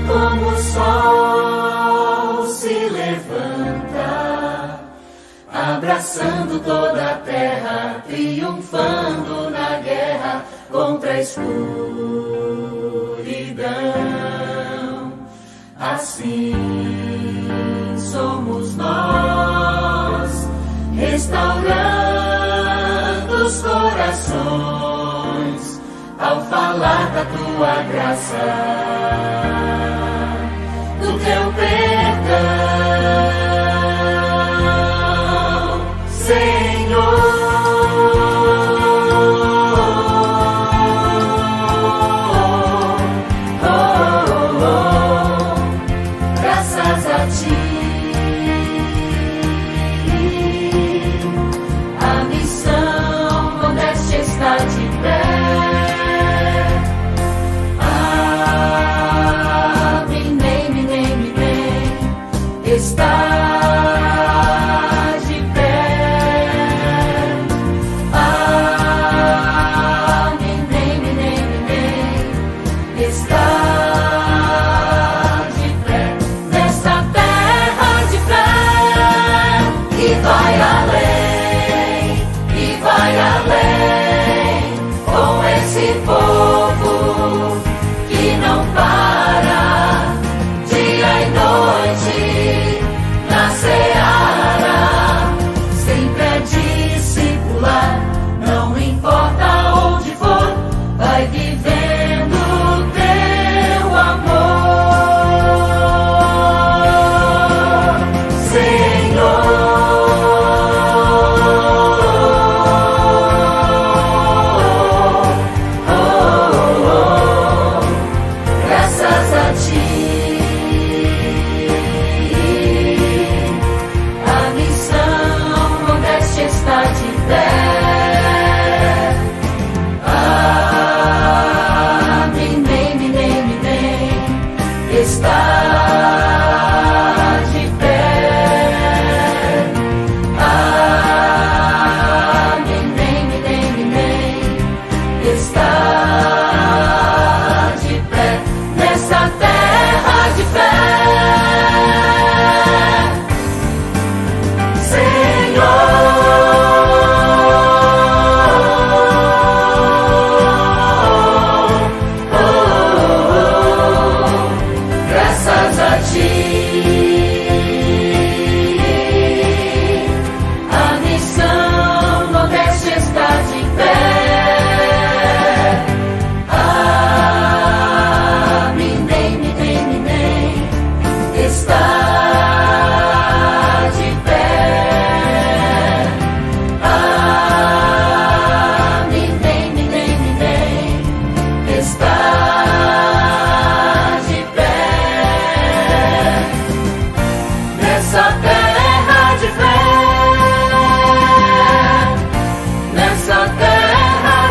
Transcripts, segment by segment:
Como o sol se levanta, abraçando toda a terra, triunfando na guerra contra a escuridão. Assim somos nós, restaurando os corações, ao falar da tua graça, do teu perdão, Senhor. Graças a ti, a missão modéstia está de pé. Está de pé. Está de pé nessa terra de fé, e vai além com esse povo que não para dia e noite na seara, sempre a discipular, não importa onde for, vai vivendo o teu amor, Senhor. Graças a ti, está de pé. Está de pé. Está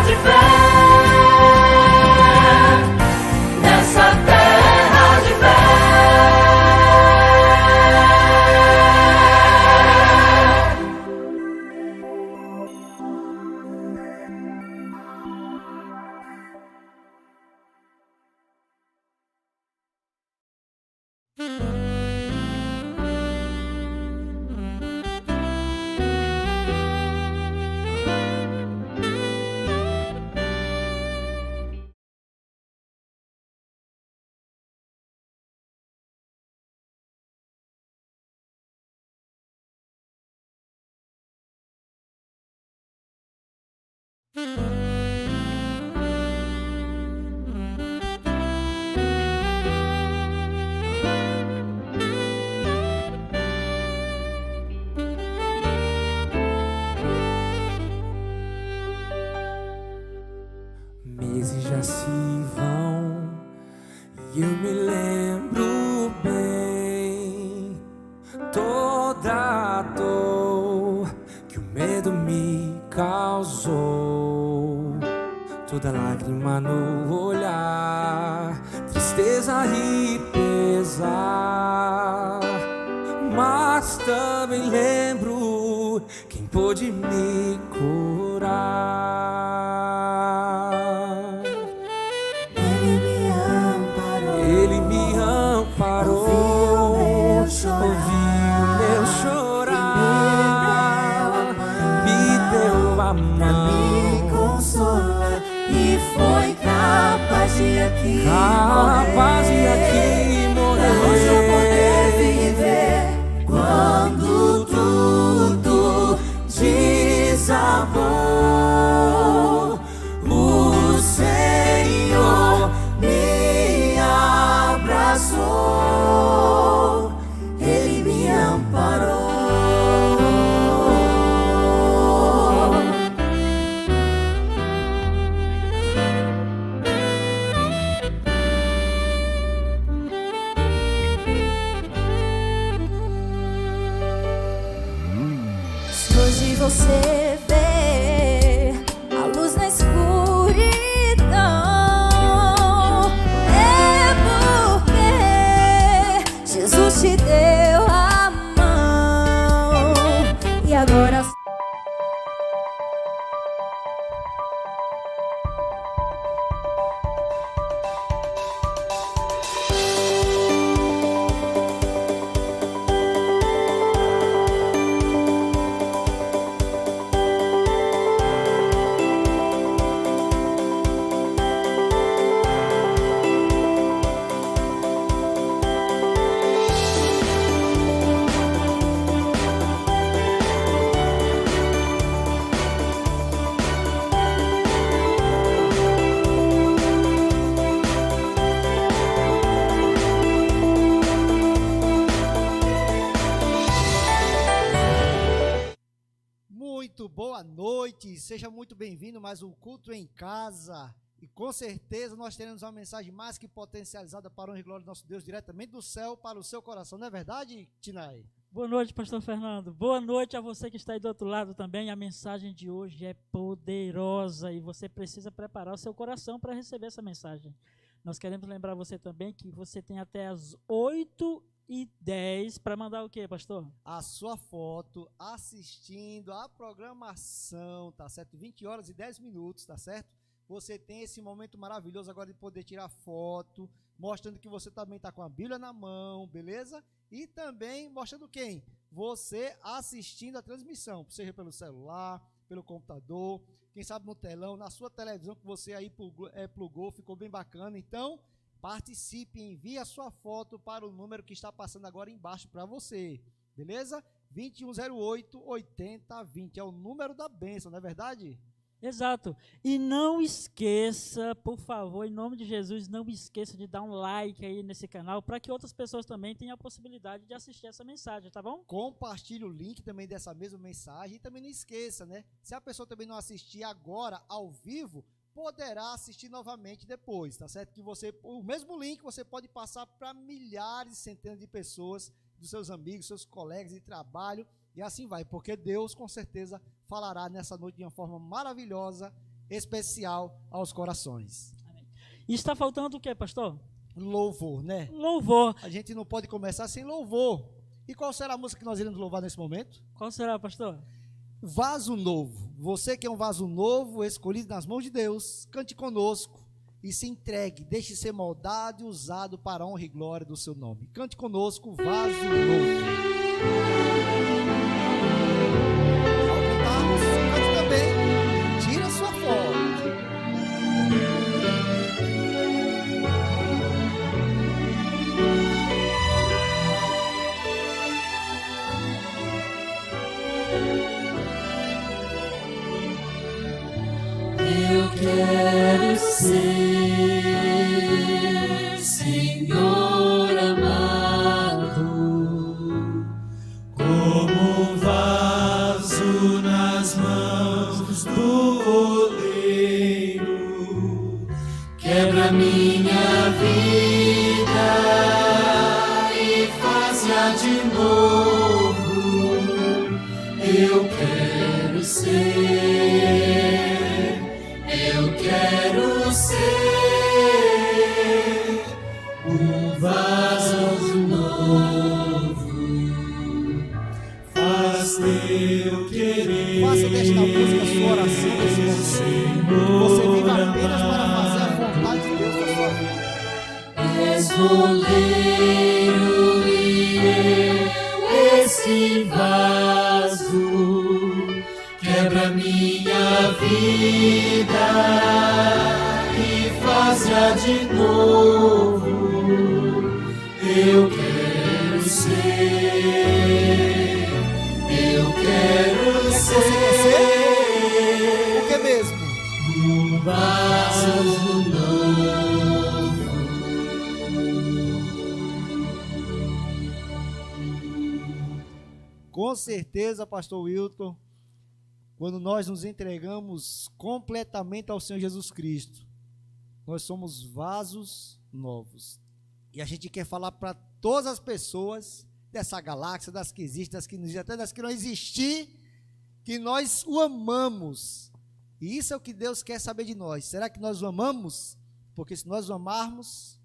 de pé nessa terra de fé, Meses já se vão e eu me lembro bem toda a dor que o medo me causou, toda lágrima no olhar, tristeza e pesar. Mas também lembro quem pôde me curar. Ele me amparou, Ele me amparou, ouviu meu chorar, me deu a mão, me consola e foi capaz de aqui morrer. Hoje eu poder viver quando tudo desabou. O Senhor me abraçou, Ele me amparou. Se hoje você vê a luz na escuridão, é porque Jesus te deu a mão. E agora Muito boa noite, seja muito bem-vindo a mais um Culto em Casa. E com certeza nós teremos uma mensagem mais que potencializada para a honra e glória do nosso Deus, diretamente do céu para o seu coração. Não é verdade, Tinai? Boa noite, pastor Fernando. Boa noite a você que está aí do outro lado também. A mensagem de hoje é poderosa e você precisa preparar o seu coração para receber essa mensagem. Nós queremos lembrar você também que você tem até as 8h10 para mandar o quê, pastor? A sua foto assistindo a programação, tá certo? 20h10, tá certo? Você tem esse momento maravilhoso agora de poder tirar foto, mostrando que você também está com a Bíblia na mão, beleza? E também mostrando quem? Você assistindo a transmissão, seja pelo celular, pelo computador, quem sabe no telão, na sua televisão que você aí plugou, ficou bem bacana. Então, participe, envie a sua foto para o número que está passando agora embaixo para você, beleza? 2108-8020 é o número da bênção, não é verdade? Exato. E não esqueça, por favor, em nome de Jesus, não esqueça de dar um like aí nesse canal para que outras pessoas também tenham a possibilidade de assistir essa mensagem, tá bom? Compartilhe o link também dessa mesma mensagem e também não esqueça, né? Se a pessoa também não assistir agora ao vivo, poderá assistir novamente depois, tá certo? Que você, o mesmo link você pode passar para milhares, centenas de pessoas, dos seus amigos, seus colegas de trabalho, e assim vai, porque Deus com certeza falará nessa noite de uma forma maravilhosa, especial aos corações. Amém. E está faltando o quê, pastor? Louvor, né? Louvor. A gente não pode começar sem louvor. E qual será a música que nós iremos louvar nesse momento? Qual será, pastor? Vaso novo. Você que é um vaso novo, escolhido nas mãos de Deus, cante conosco e se entregue, deixe ser moldado e usado para a honra e glória do seu nome. Cante conosco, vaso novo. Ao cantarmos, cante também, tira sua foto. Eu quero ser, Senhor amado, como um vaso nas mãos do oleiro. quebra minha vida e faz-a de novo. Eu quero ser Eu quero ser um vaso novo. Faz teu querer. Faça desta música sua oração nesse momento. Você vive apenas para fazer a vontade de Deus na sua vida. És oleiro e eu esse vaso. Quebra minha vida e faz-a de novo. Eu quero ser. Eu quero ser. O que mesmo? Um vaso novo. Com certeza, pastor Wilton, quando nós nos entregamos completamente ao Senhor Jesus Cristo, nós somos vasos novos. E a gente quer falar para todas as pessoas dessa galáxia, das que existem, das que não existem, até das que não existem, que nós o amamos. E isso é o que Deus quer saber de nós. Será que nós o amamos? Porque se nós o amarmos,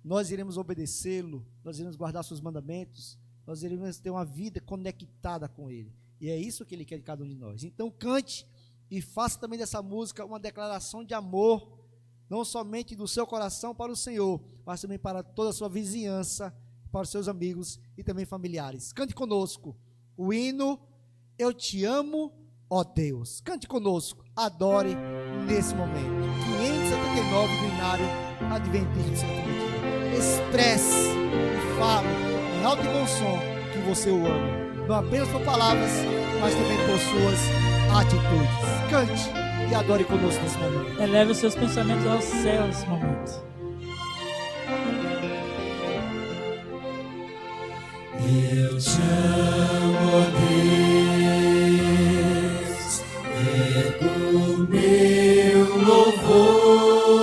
nós iremos obedecê-lo, nós iremos guardar seus mandamentos, nós iremos ter uma vida conectada com Ele. E é isso que Ele quer de cada um de nós. Então cante e faça também dessa música uma declaração de amor, não somente do seu coração para o Senhor, mas também para toda a sua vizinhança, para os seus amigos e também familiares. Cante conosco o hino Eu Te Amo, ó Deus. Cante conosco, adore nesse momento. 579 do Inário Adventista do Sétimo Dia. Expresse e fale em alto e bom som que você o ama. Não apenas por palavras, mas também por suas atitudes. Cante e adore conosco nesse momento. Eleve os seus pensamentos ao céu nesse momento. Eu te amo, ó Deus, ergo meu louvor,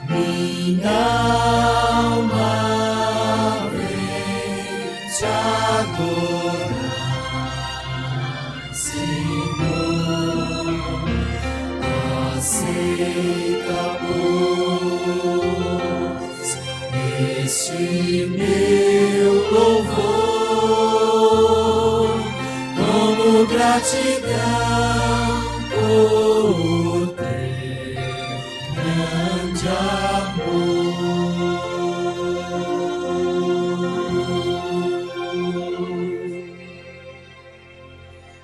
minha alma vem te adorar, Senhor, aceita, pois, este meu louvor, como gratidão por teu grande amor.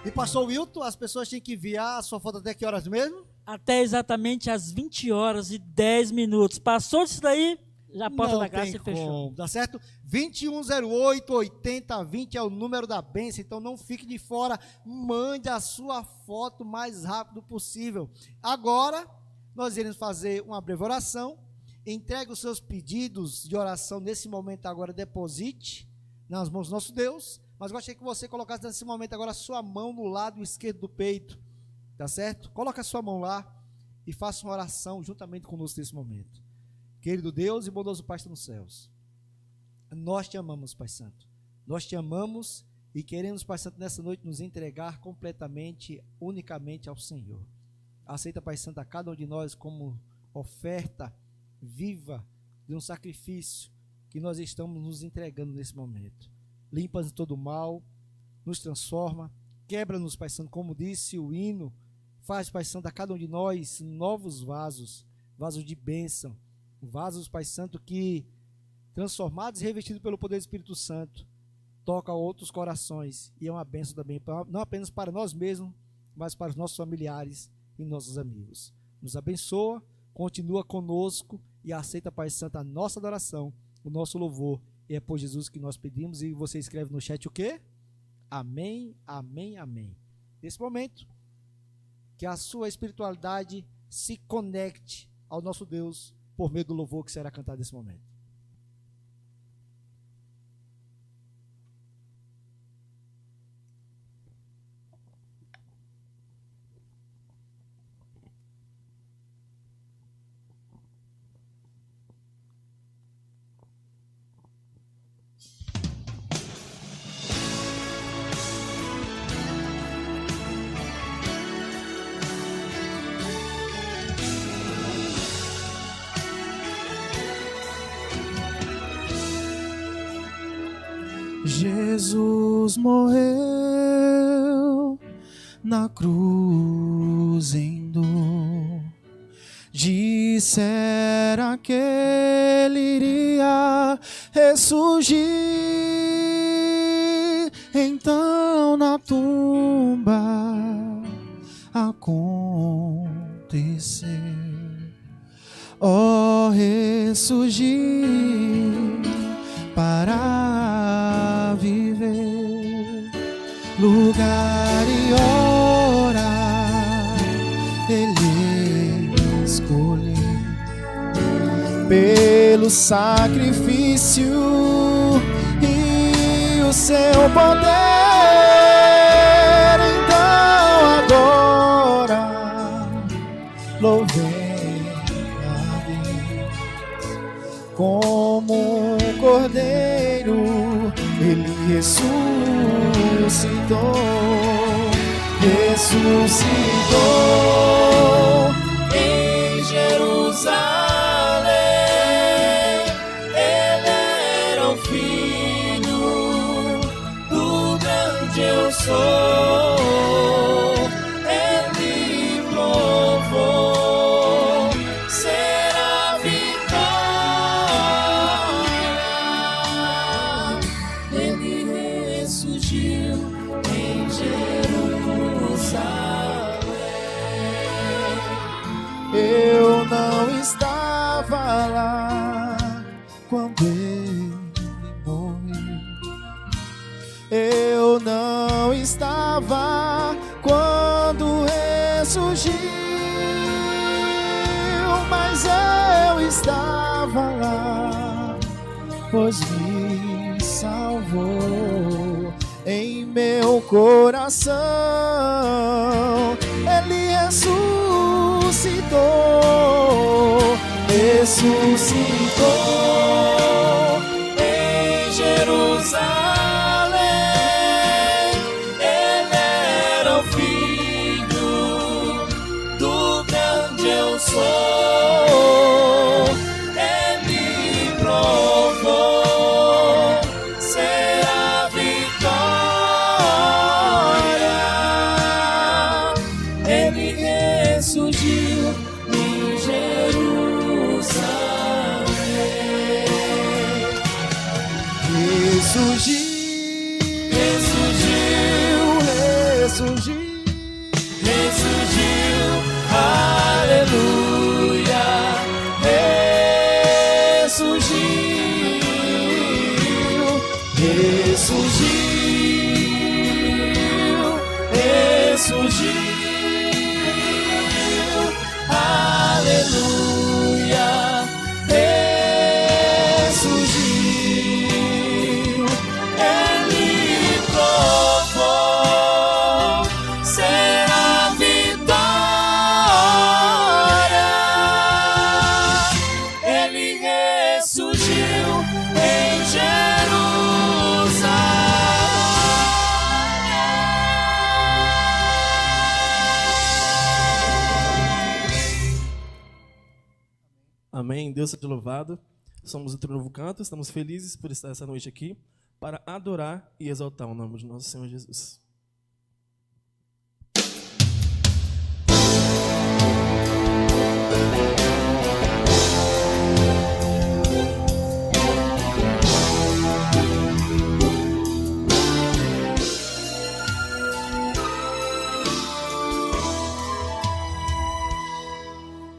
E pastor Wilton, as pessoas têm que enviar a sua foto até que horas mesmo? Até exatamente às 20 horas e 10 minutos. Passou disso daí, já a porta da graça fechou. Tá certo? 2108-8020 é o número da bênção, então não fique de fora, mande a sua foto o mais rápido possível. Agora, nós iremos fazer uma breve oração, entregue os seus pedidos de oração nesse momento agora, deposite nas mãos do nosso Deus, mas gostaria que você colocasse nesse momento agora a sua mão no lado esquerdo do peito, tá certo? Coloque a sua mão lá e faça uma oração juntamente conosco nesse momento. Querido Deus e bondoso Pai nos céus, nós te amamos, Pai Santo. Nós te amamos e queremos, Pai Santo, nessa noite nos entregar completamente, unicamente ao Senhor. Aceita, Pai Santo, a cada um de nós como oferta viva de um sacrifício que nós estamos nos entregando nesse momento. Limpa-nos de todo o mal, nos transforma, quebra-nos, Pai Santo, como disse o hino, faz, Pai Santo, a cada um de nós novos vasos, vasos de bênção, vasos, Pai Santo, que transformados e revestidos pelo poder do Espírito Santo, toca outros corações e é uma bênção também, não apenas para nós mesmos, mas para os nossos familiares e nossos amigos. Nos abençoa, continua conosco e aceita, Pai Santo, a nossa adoração, o nosso louvor, e é por Jesus que nós pedimos. E você escreve no chat o quê? Amém, amém, amém. Nesse momento, que a sua espiritualidade se conecte ao nosso Deus por meio do louvor que será cantado nesse momento. Jesus morreu na cruz em dor. Dissera que ele iria ressurgir. Então na tumba aconteceu. Ó, ressurgir para viver, lugar e hora ele escolheu. Pelo sacrifício e o seu poder, então agora louvei a Deus. Como um cordeiro ele ressuscitou, ressuscitou em Jerusalém. Ele era o filho do grande eu sou. Ele provou ser a vitória. Ele ressurgiu em Jerusalém. Eu não estava lá quando ele morreu. Eu não estava quando ressurgiu, mas eu estava lá, pois me salvou. Em meu coração ele ressuscitou, ressuscitou em Jerusalém. Ele era o filho do grande eu sou. Ele provou ser a vitória. Ele ressurgiu em Jerusalém. Ressurgiu, ressurgiu, ressurgiu, aleluia. Ressurgiu, ressurgiu, ressurgiu, aleluia. Ressurgiu, ele provou ser a vitória. Ele ressurgiu em Jerusalém. Amém. Deus seja louvado. Somos o Novo Canto. Estamos felizes por estar essa noite aqui para adorar e exaltar o nome de nosso Senhor Jesus.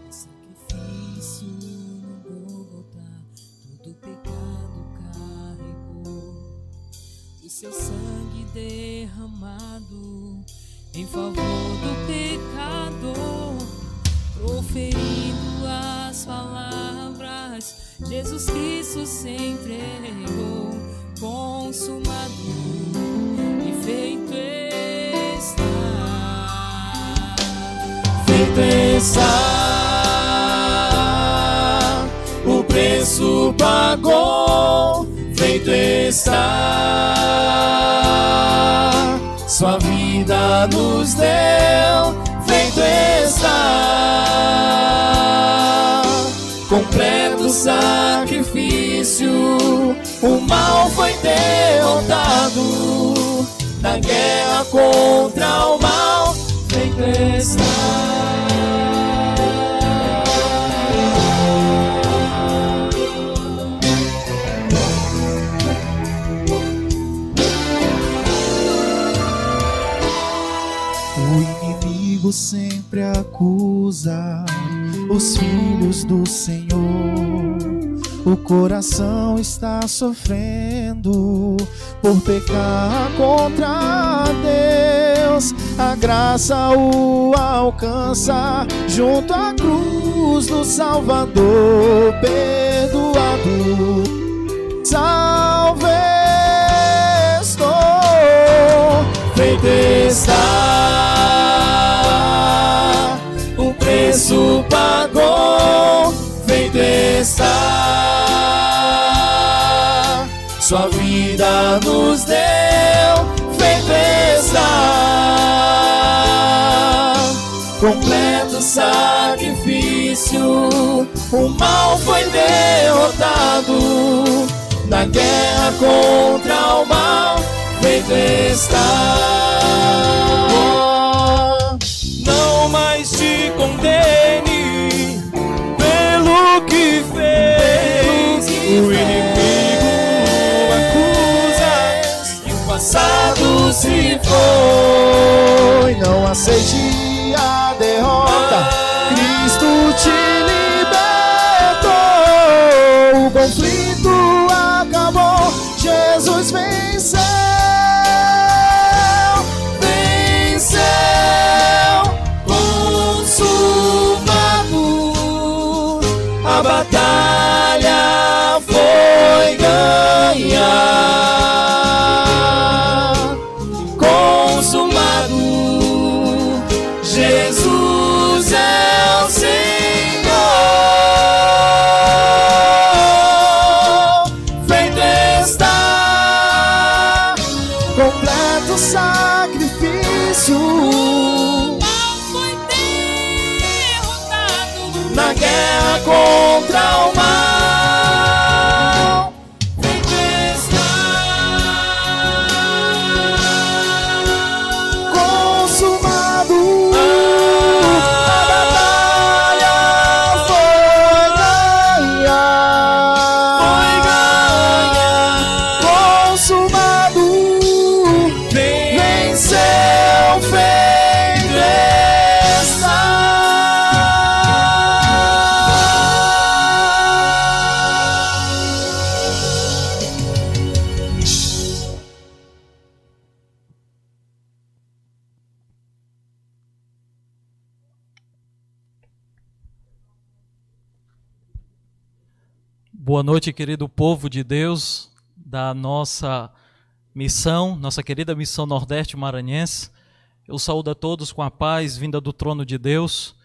Sacrifício no Gólgota, todo pecado carregou, e seu sangue derramado em favor do pecador, proferindo as palavras, Jesus Cristo se entregou, consumado e feito está. Feito está, o preço pagou. Feito está, sua vida nos deu. Feito está, completo sacrifício, o mal foi derrotado, na guerra contra o mal, feito está. O inimigo sempre acusa os filhos do Senhor. O coração está sofrendo por pecar contra Deus. A graça o alcança junto à cruz do Salvador. Perdoado, salve estou, Feito está, o preço pagou, feito está, sua vida nos deu, feito está, completo sacrifício, o mal foi derrotado, na guerra contra o mal, feito está. Não mais te condene pelo que fez. O inimigo acusa que o passado se foi. não aceite a derrota. Cristo te libertou. O conflito acabou. Jesus venceu. Venceu, consumado, a batalha foi ganha. Consumado, Jesus é o Senhor. Feito está, Completo sacrifício. na guerra contra o mal, feito está, Consumado. a batalha Foi ganha. Consumado. venceu, feito Boa noite, querido povo de Deus, da nossa missão, nossa querida missão Nordeste Maranhense. Eu saúdo a todos com a paz vinda do trono de Deus.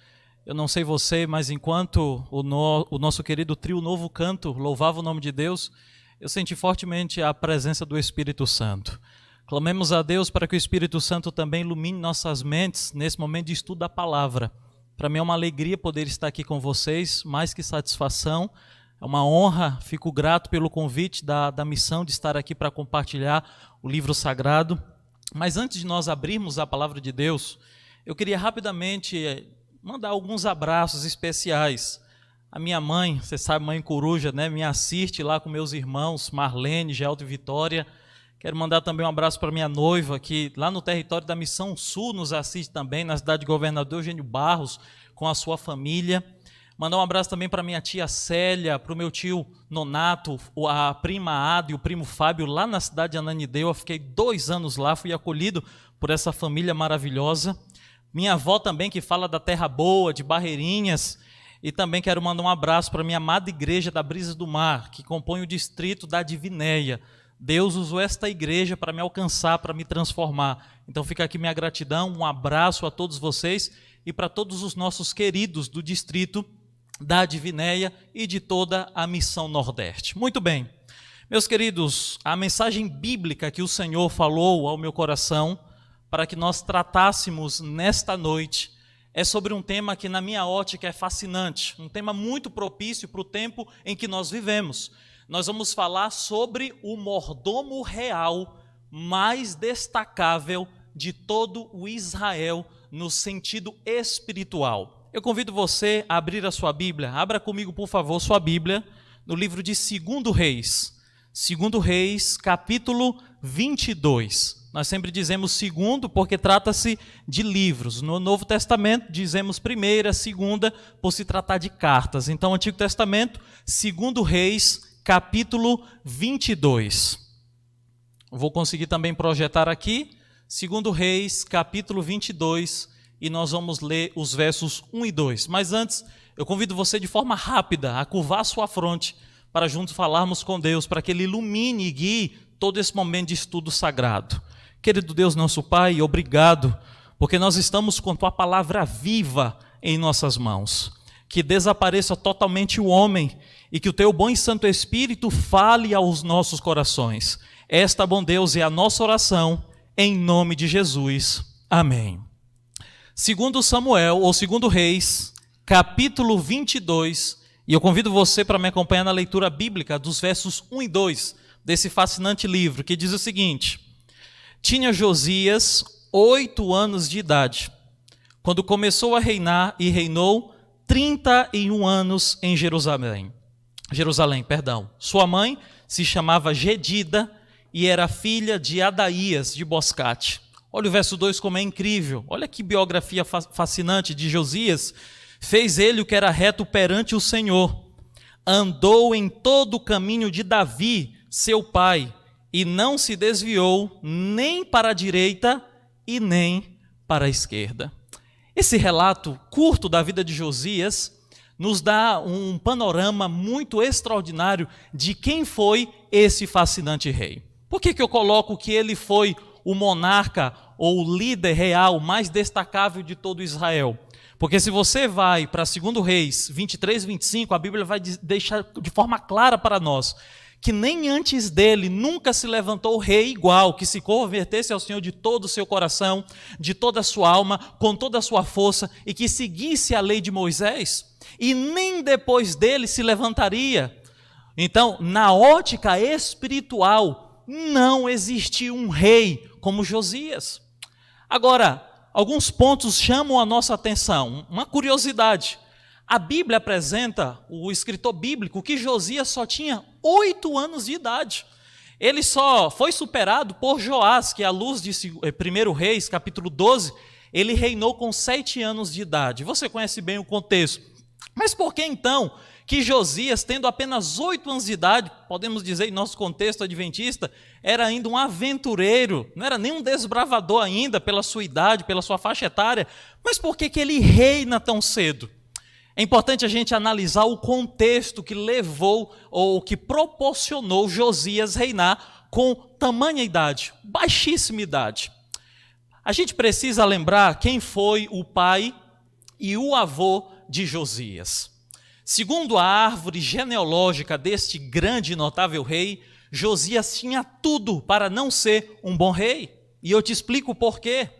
Eu não sei você, mas enquanto o nosso querido trio Novo Canto louvava o nome de Deus, eu senti fortemente a presença do Espírito Santo. Clamemos a Deus para que o Espírito Santo também ilumine nossas mentes nesse momento de estudo da palavra. Para mim é uma alegria poder estar aqui com vocês, mais que satisfação. É uma honra, fico grato pelo convite da missão de estar aqui para compartilhar o livro sagrado. Mas antes de nós abrirmos a palavra de Deus, eu queria rapidamente mandar alguns abraços especiais. A minha mãe, você sabe, mãe coruja, né, me assiste lá com meus irmãos, Marlene, Gelto e Vitória. Quero mandar também um abraço para minha noiva, que lá no território da Missão Sul nos assiste também, na cidade de Governador Eugênio Barros, com a sua família. Mandar um abraço também para minha tia Célia, para o meu tio Nonato, a prima Ada e o primo Fábio, lá na cidade de Ananindeua. Eu fiquei 2 anos lá, fui acolhido por essa família maravilhosa. Minha avó também, que fala da Terra Boa, de Barreirinhas. E também quero mandar um abraço para a minha amada igreja da Brisa do Mar, que compõe o distrito da Divinéia. Deus usou esta igreja para me alcançar, para me transformar. Então fica aqui minha gratidão, um abraço a todos vocês e para todos os nossos queridos do distrito da Divinéia e de toda a Missão Nordeste. Muito bem, meus queridos, a mensagem bíblica que o Senhor falou ao meu coração para que nós tratássemos nesta noite é sobre um tema que, na minha ótica, é fascinante, um tema muito propício para o tempo em que nós vivemos. Nós vamos falar sobre o mordomo real mais destacável de todo o Israel no sentido espiritual. Eu convido você a abrir a sua Bíblia. Abra comigo, por favor, sua Bíblia no livro de 2 Reis. 2 Reis, capítulo 22. Nós sempre dizemos segundo porque trata-se de livros. No Novo Testamento dizemos primeira, segunda, por se tratar de cartas. Então, Antigo Testamento, 2 Reis, capítulo 22. Vou conseguir também projetar aqui, 2 Reis, capítulo 22, e nós vamos ler os versos 1 e 2. Mas antes, eu convido você de forma rápida a curvar a sua fronte para juntos falarmos com Deus, para que Ele ilumine e guie todo esse momento de estudo sagrado. Querido Deus, nosso Pai, obrigado, porque nós estamos com Tua palavra viva em nossas mãos. Que desapareça totalmente o homem e que o Teu bom e santo Espírito fale aos nossos corações. Esta, bom Deus, é a nossa oração, em nome de Jesus. Amém. 2 Samuel, ou 2 Reis, capítulo 22, e eu convido você para me acompanhar na leitura bíblica dos versos 1 e 2 desse fascinante livro, que diz o seguinte: tinha Josias 8 anos de idade, quando começou a reinar, e reinou 31 anos em Jerusalém. Sua mãe se chamava Gedida e era filha de Adaías de Boscate. Olha o verso 2 como é incrível. Olha que biografia fascinante de Josias. Fez ele o que era reto perante o Senhor. Andou em todo o caminho de Davi, seu pai, e não se desviou nem para a direita e nem para a esquerda. Esse relato curto da vida de Josias nos dá um panorama muito extraordinário de quem foi esse fascinante rei. Por que eu coloco que ele foi o monarca ou o líder real mais destacável de todo Israel? Porque se você vai para 2 Reis 23, 25, a Bíblia vai deixar de forma clara para nós que nem antes dele nunca se levantou rei igual, que se convertesse ao Senhor de todo o seu coração, de toda a sua alma, com toda a sua força, e que seguisse a lei de Moisés, e nem depois dele se levantaria. Então, na ótica espiritual, não existiu um rei como Josias. Agora, alguns pontos chamam a nossa atenção. Uma curiosidade: a Bíblia apresenta, o escritor bíblico, que Josias só tinha 8 anos de idade. Ele só foi superado por Joás, que à luz de 1 Reis, capítulo 12, ele reinou com 7 anos de idade. Você conhece bem o contexto. Mas por que então que Josias, tendo apenas 8 anos de idade, podemos dizer em nosso contexto adventista, era ainda um aventureiro, não era nem um desbravador ainda pela sua idade, pela sua faixa etária, mas por que ele reina tão cedo? É importante a gente analisar o contexto que levou ou que proporcionou Josias reinar com tamanha idade, baixíssima idade. A gente precisa lembrar quem foi o pai e o avô de Josias. Segundo a árvore genealógica deste grande e notável rei, Josias tinha tudo para não ser um bom rei. E eu te explico por quê.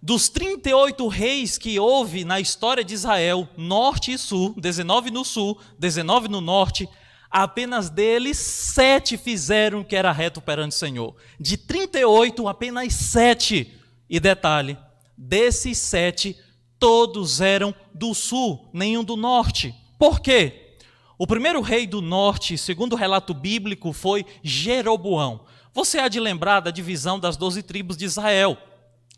Dos 38 reis que houve na história de Israel, norte e sul, 19 no sul, 19 no norte, apenas deles 7 fizeram o que era reto perante o Senhor. De 38, apenas 7. E detalhe, desses 7, todos eram do sul, nenhum do norte. Por quê? O primeiro rei do norte, segundo o relato bíblico, foi Jeroboão. Você há de lembrar da divisão das 12 tribos de Israel,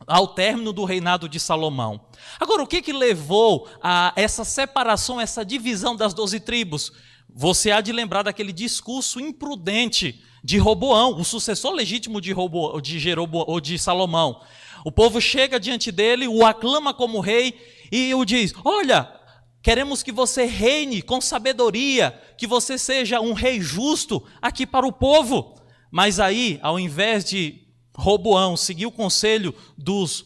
ao término do reinado de Salomão. Agora, o que levou a essa separação, essa divisão das 12 tribos? Você há de lembrar daquele discurso imprudente de Roboão, o sucessor legítimo de Salomão. O povo chega diante dele, o aclama como rei e o diz: olha, queremos que você reine com sabedoria, que você seja um rei justo aqui para o povo. Mas aí, ao invés de Roboão seguir o conselho dos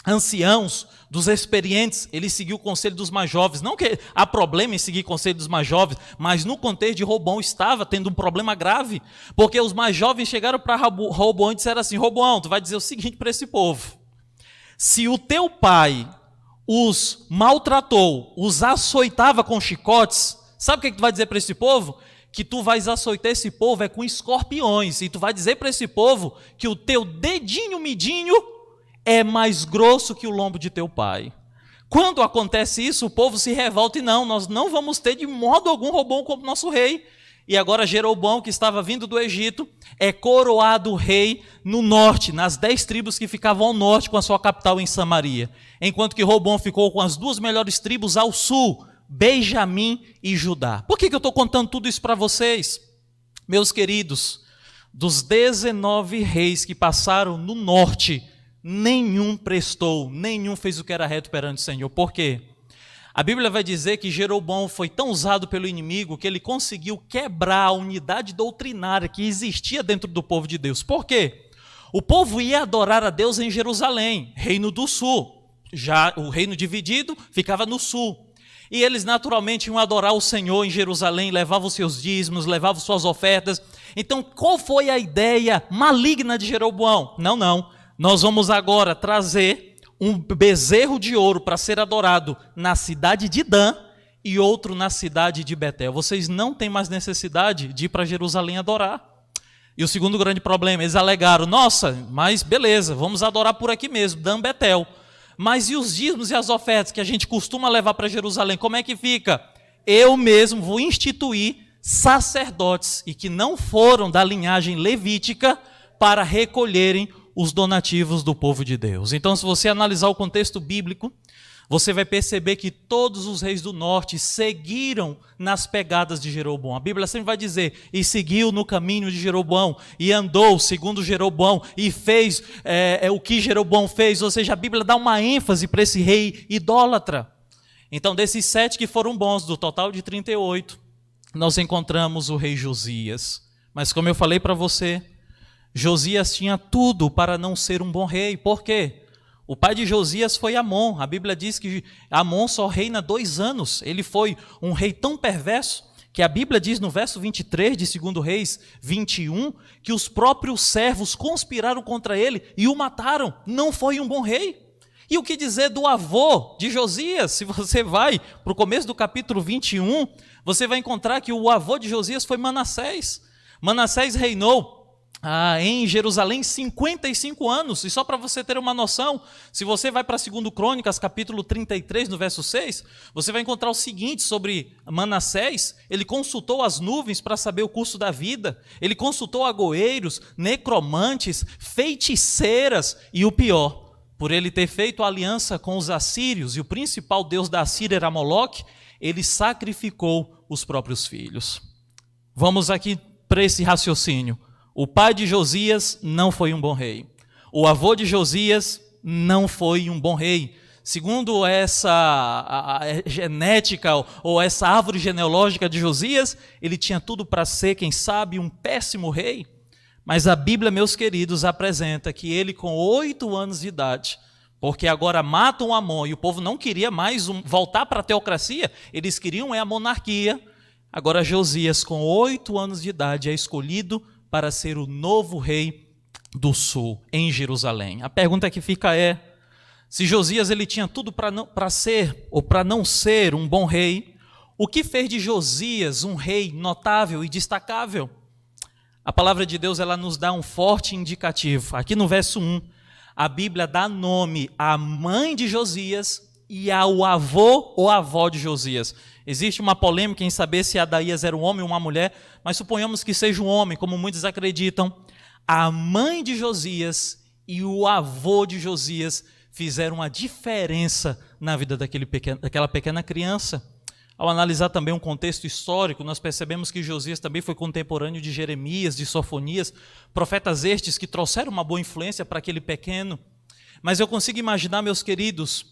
anciãos, dos experientes, ele seguiu o conselho dos mais jovens. Não que há problema em seguir o conselho dos mais jovens, mas no contexto de Roboão estava tendo um problema grave, porque os mais jovens chegaram para Roboão e disseram assim: Roboão, tu vai dizer o seguinte para esse povo: se o teu pai, os maltratou, os açoitava com chicotes, sabe o que tu vai dizer para esse povo? Que tu vais açoitar esse povo com escorpiões, e tu vai dizer para esse povo que o teu dedinho midinho é mais grosso que o lombo de teu pai. Quando acontece isso, o povo se revolta e não, nós não vamos ter de modo algum Roboão como nosso rei. E agora Jeroboão, que estava vindo do Egito, é coroado rei no norte, nas 10 tribos que ficavam ao norte, com a sua capital em Samaria. Enquanto que Roboão ficou com as 2 melhores tribos ao sul, Benjamim e Judá. Por que eu estou contando tudo isso para vocês? Meus queridos, dos 19 reis que passaram no norte, nenhum prestou, nenhum fez o que era reto perante o Senhor. Por quê? A Bíblia vai dizer que Jeroboão foi tão usado pelo inimigo que ele conseguiu quebrar a unidade doutrinária que existia dentro do povo de Deus. Por quê? O povo ia adorar a Deus em Jerusalém, reino do sul. Já o reino dividido ficava no sul. E eles naturalmente iam adorar o Senhor em Jerusalém, levavam os seus dízimos, levavam suas ofertas. Então, qual foi a ideia maligna de Jeroboão? Não. Nós vamos agora trazer um bezerro de ouro para ser adorado na cidade de Dan e outro na cidade de Betel. Vocês não têm mais necessidade de ir para Jerusalém adorar. E o segundo grande problema, eles alegaram, nossa, mas beleza, vamos adorar por aqui mesmo, Dan, Betel. Mas e os dízimos e as ofertas que a gente costuma levar para Jerusalém, como é que fica? Eu mesmo vou instituir sacerdotes e que não foram da linhagem levítica para recolherem os donativos do povo de Deus. Então, se você analisar o contexto bíblico, você vai perceber que todos os reis do norte seguiram nas pegadas de Jeroboão. A Bíblia sempre vai dizer, e seguiu no caminho de Jeroboão, e andou segundo Jeroboão, e fez o que Jeroboão fez. Ou seja, a Bíblia dá uma ênfase para esse rei idólatra. Então, desses 7 que foram bons, do total de 38, nós encontramos o rei Josias. Mas como eu falei para você, Josias tinha tudo para não ser um bom rei. Por quê? O pai de Josias foi Amon. A Bíblia diz que Amon só reina 2 anos. Ele foi um rei tão perverso que a Bíblia diz no verso 23 de 2 Reis 21 que os próprios servos conspiraram contra ele e o mataram. Não foi um bom rei. E o que dizer do avô de Josias? Se você vai para o começo do capítulo 21, você vai encontrar que o avô de Josias foi Manassés. Manassés reinou em Jerusalém 55 anos, e só para você ter uma noção, se você vai para 2 Crônicas, capítulo 33, no verso 6, você vai encontrar o seguinte sobre Manassés: ele consultou as nuvens para saber o curso da vida, ele consultou agoeiros, necromantes, feiticeiras, e o pior, por ele ter feito aliança com os assírios, e o principal deus da Assíria era Moloque, ele sacrificou os próprios filhos. Vamos aqui para esse raciocínio. O pai de Josias não foi um bom rei. O avô de Josias não foi um bom rei. Segundo essa genética ou essa árvore genealógica de Josias, ele tinha tudo para ser, quem sabe, um péssimo rei. Mas a Bíblia, meus queridos, apresenta que ele, com 8 anos de idade, porque agora matam Amon e o povo não queria mais voltar para a teocracia, eles queriam a monarquia. Agora Josias, com 8 anos de idade, é escolhido para ser o novo rei do sul, em Jerusalém. A pergunta que fica é, se Josias ele tinha tudo para ser ou para não ser um bom rei, o que fez de Josias um rei notável e destacável? A palavra de Deus ela nos dá um forte indicativo. Aqui no verso 1, a Bíblia dá nome à mãe de Josias e ao avô ou avó de Josias. Existe uma polêmica em saber se Adaías era um homem ou uma mulher, mas suponhamos que seja um homem, como muitos acreditam. A mãe de Josias e o avô de Josias fizeram uma diferença na vida daquela pequena criança. Ao analisar também um contexto histórico, nós percebemos que Josias também foi contemporâneo de Jeremias, de Sofonias, profetas estes que trouxeram uma boa influência para aquele pequeno. Mas eu consigo imaginar, meus queridos,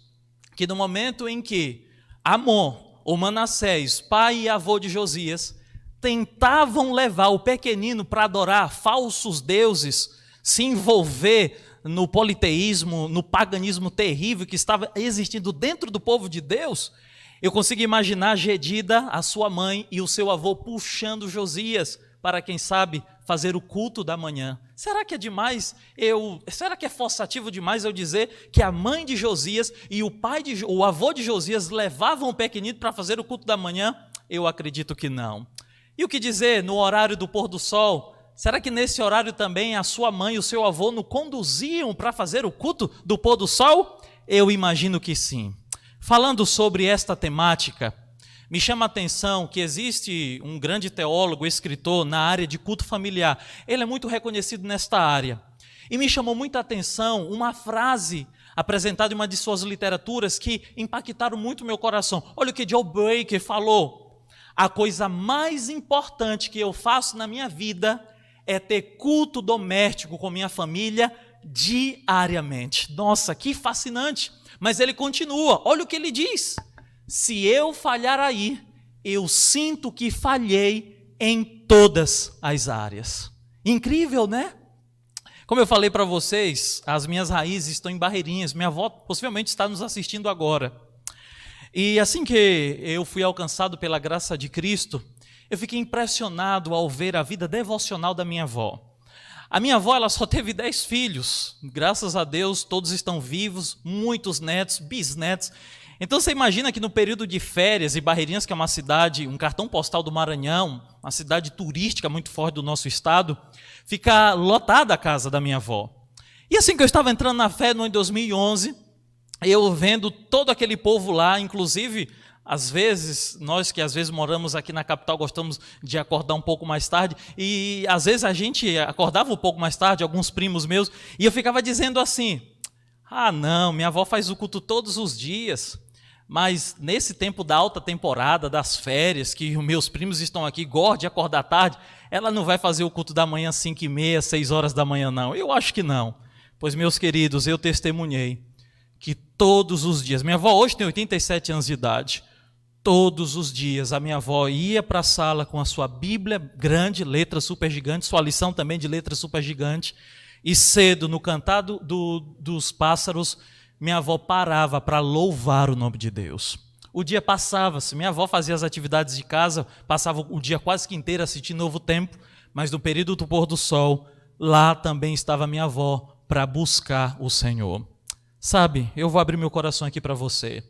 que no momento em que Amon, ou Manassés, pai e avô de Josias, tentavam levar o pequenino para adorar falsos deuses, se envolver no politeísmo, no paganismo terrível que estava existindo dentro do povo de Deus, eu consigo imaginar Gedida, a sua mãe, e o seu avô puxando Josias para, quem sabe, fazer o culto da manhã. Será que é demais? Será que é forçativo demais eu dizer que a mãe de Josias e o avô de Josias levavam o pequenino para fazer o culto da manhã? Eu acredito que não. E o que dizer no horário do pôr do sol? Será que nesse horário também a sua mãe e o seu avô nos conduziam para fazer o culto do pôr do sol? Eu imagino que sim. Falando sobre esta temática, me chama a atenção que existe um grande teólogo, escritor na área de culto familiar. Ele é muito reconhecido nesta área. E me chamou muita atenção uma frase apresentada em uma de suas literaturas que impactaram muito meu coração. Olha o que Joe Baker falou. A coisa mais importante que eu faço na minha vida é ter culto doméstico com minha família diariamente. Nossa, que fascinante! Mas ele continua, olha o que ele diz. Se eu falhar aí, eu sinto que falhei em todas as áreas. Incrível, né? Como eu falei para vocês, as minhas raízes estão em Barreirinhas. Minha avó possivelmente está nos assistindo agora. E assim que eu fui alcançado pela graça de Cristo, eu fiquei impressionado ao ver a vida devocional da minha avó. A minha avó, ela só teve 10 filhos. Graças a Deus, todos estão vivos, muitos netos, bisnetos. Então você imagina que no período de férias, e Barreirinhas, que é uma cidade, um cartão postal do Maranhão, uma cidade turística muito forte do nosso estado, fica lotada a casa da minha avó. E assim que eu estava entrando na fé no ano de 2011, eu vendo todo aquele povo lá, inclusive, às vezes, nós que às vezes moramos aqui na capital, gostamos de acordar um pouco mais tarde, e às vezes a gente acordava um pouco mais tarde, alguns primos meus, e eu ficava dizendo assim, não, minha avó faz o culto todos os dias, mas nesse tempo da alta temporada, das férias, que os meus primos estão aqui, gostam de acordar tarde, ela não vai fazer o culto da manhã 5h30, 6 horas da manhã não. Eu acho que não. Pois, meus queridos, eu testemunhei que todos os dias, minha avó hoje tem 87 anos de idade, todos os dias a minha avó ia para a sala com a sua Bíblia grande, letra super gigante, sua lição também de letra super gigante, e cedo, no cantar dos pássaros, minha avó parava para louvar o nome de Deus. O dia passava-se, minha avó fazia as atividades de casa, passava o dia quase que inteiro assistindo Novo Tempo, mas no período do pôr do sol, lá também estava minha avó para buscar o Senhor. Sabe, eu vou abrir meu coração aqui para você.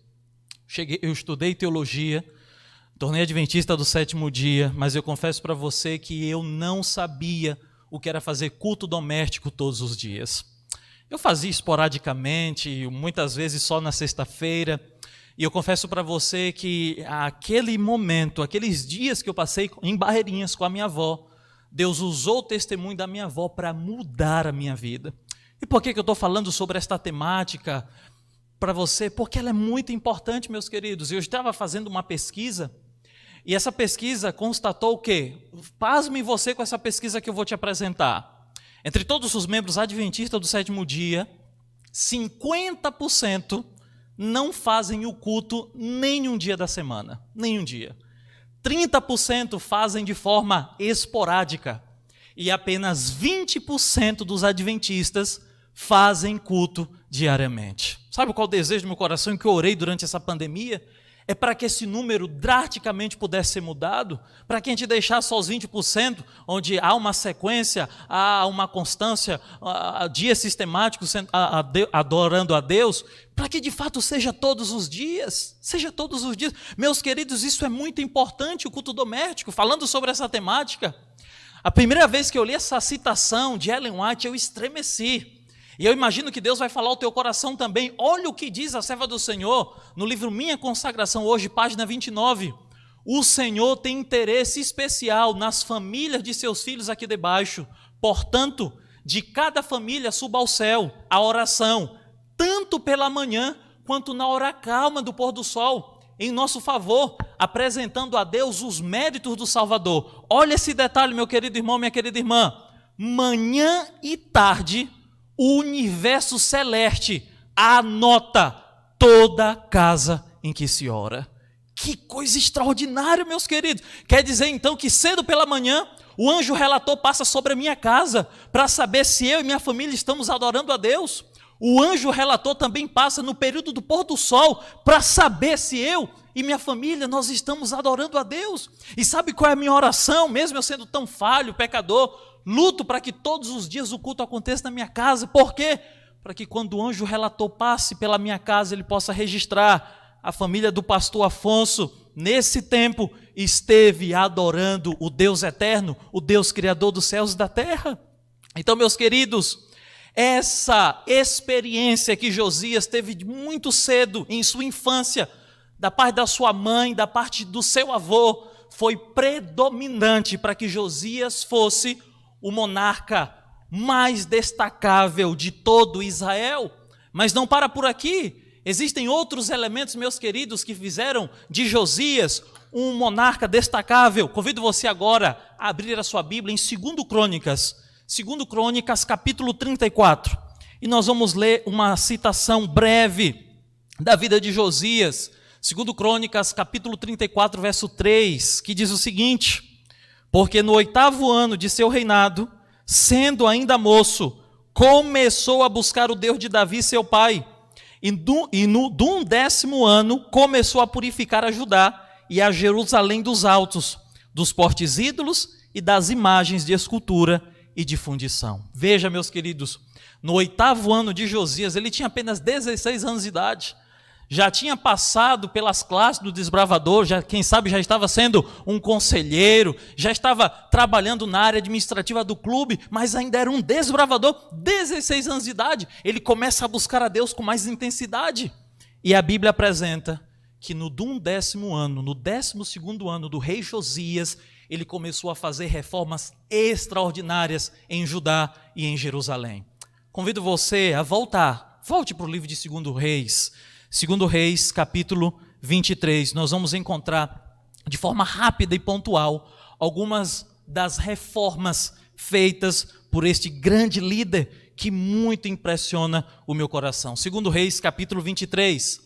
Eu estudei teologia, tornei adventista do 7º dia, mas eu confesso para você que eu não sabia o que era fazer culto doméstico todos os dias. Eu fazia esporadicamente, muitas vezes só na sexta-feira, e eu confesso para você que aquele momento, aqueles dias que eu passei em Barreirinhas com a minha avó, Deus usou o testemunho da minha avó para mudar a minha vida. E por que eu estou falando sobre esta temática para você? Porque ela é muito importante, meus queridos. Eu estava fazendo uma pesquisa, e essa pesquisa constatou o quê? Pasme você com essa pesquisa que eu vou te apresentar. Entre todos os membros adventistas do 7º dia, 50% não fazem o culto nenhum dia da semana, nenhum dia. 30% fazem de forma esporádica e apenas 20% dos adventistas fazem culto diariamente. Sabe qual o desejo do meu coração em que eu orei durante essa pandemia? É para que esse número drasticamente pudesse ser mudado, para que a gente deixasse só os 20%, onde há uma sequência, há uma constância, dias sistemáticos adorando a Deus, para que de fato seja todos os dias, Meus queridos, isso é muito importante, o culto doméstico. Falando sobre essa temática, a primeira vez que eu li essa citação de Ellen White, eu estremeci. E eu imagino que Deus vai falar ao teu coração também. Olha o que diz a serva do Senhor no livro Minha Consagração, hoje, página 29. O Senhor tem interesse especial nas famílias de seus filhos aqui debaixo. Portanto, de cada família suba ao céu a oração, tanto pela manhã quanto na hora calma do pôr do sol, em nosso favor, apresentando a Deus os méritos do Salvador. Olha esse detalhe, meu querido irmão, minha querida irmã. Manhã e tarde, o universo celeste anota toda casa em que se ora. Que coisa extraordinária, meus queridos. Quer dizer então que cedo pela manhã, o anjo relator passa sobre a minha casa para saber se eu e minha família estamos adorando a Deus. O anjo relator também passa no período do pôr do sol para saber se eu e minha família nós estamos adorando a Deus. E sabe qual é a minha oração, mesmo eu sendo tão falho, pecador? Luto para que todos os dias o culto aconteça na minha casa. Por quê? Para que quando o anjo relator passe pela minha casa, ele possa registrar: a família do pastor Afonso, nesse tempo, esteve adorando o Deus eterno, o Deus criador dos céus e da terra. Então, meus queridos, essa experiência que Josias teve muito cedo, em sua infância, da parte da sua mãe, da parte do seu avô, foi predominante para que Josias fosse o monarca mais destacável de todo Israel. Mas não para por aqui. Existem outros elementos, meus queridos, que fizeram de Josias um monarca destacável. Convido você agora a abrir a sua Bíblia em 2 Crônicas, capítulo 34. E nós vamos ler uma citação breve da vida de Josias. 2 Crônicas, capítulo 34, verso 3, que diz o seguinte: porque no 8º ano de seu reinado, sendo ainda moço, começou a buscar o Deus de Davi, seu pai, e do 10º ano começou a purificar a Judá e a Jerusalém dos altos, dos portes ídolos e das imagens de escultura e de fundição. Veja, meus queridos, no 8º ano de Josias, ele tinha apenas 16 anos de idade. Já tinha passado pelas classes do desbravador, quem sabe já estava sendo um conselheiro, já estava trabalhando na área administrativa do clube, mas ainda era um desbravador. 16 anos de idade, ele começa a buscar a Deus com mais intensidade. E a Bíblia apresenta que no 10º ano, no 12º ano do rei Josias, ele começou a fazer reformas extraordinárias em Judá e em Jerusalém. Convido você a volte para o livro de 2 Reis. 2 Reis, capítulo 23, nós vamos encontrar de forma rápida e pontual algumas das reformas feitas por este grande líder que muito impressiona o meu coração. 2 Reis, capítulo 23,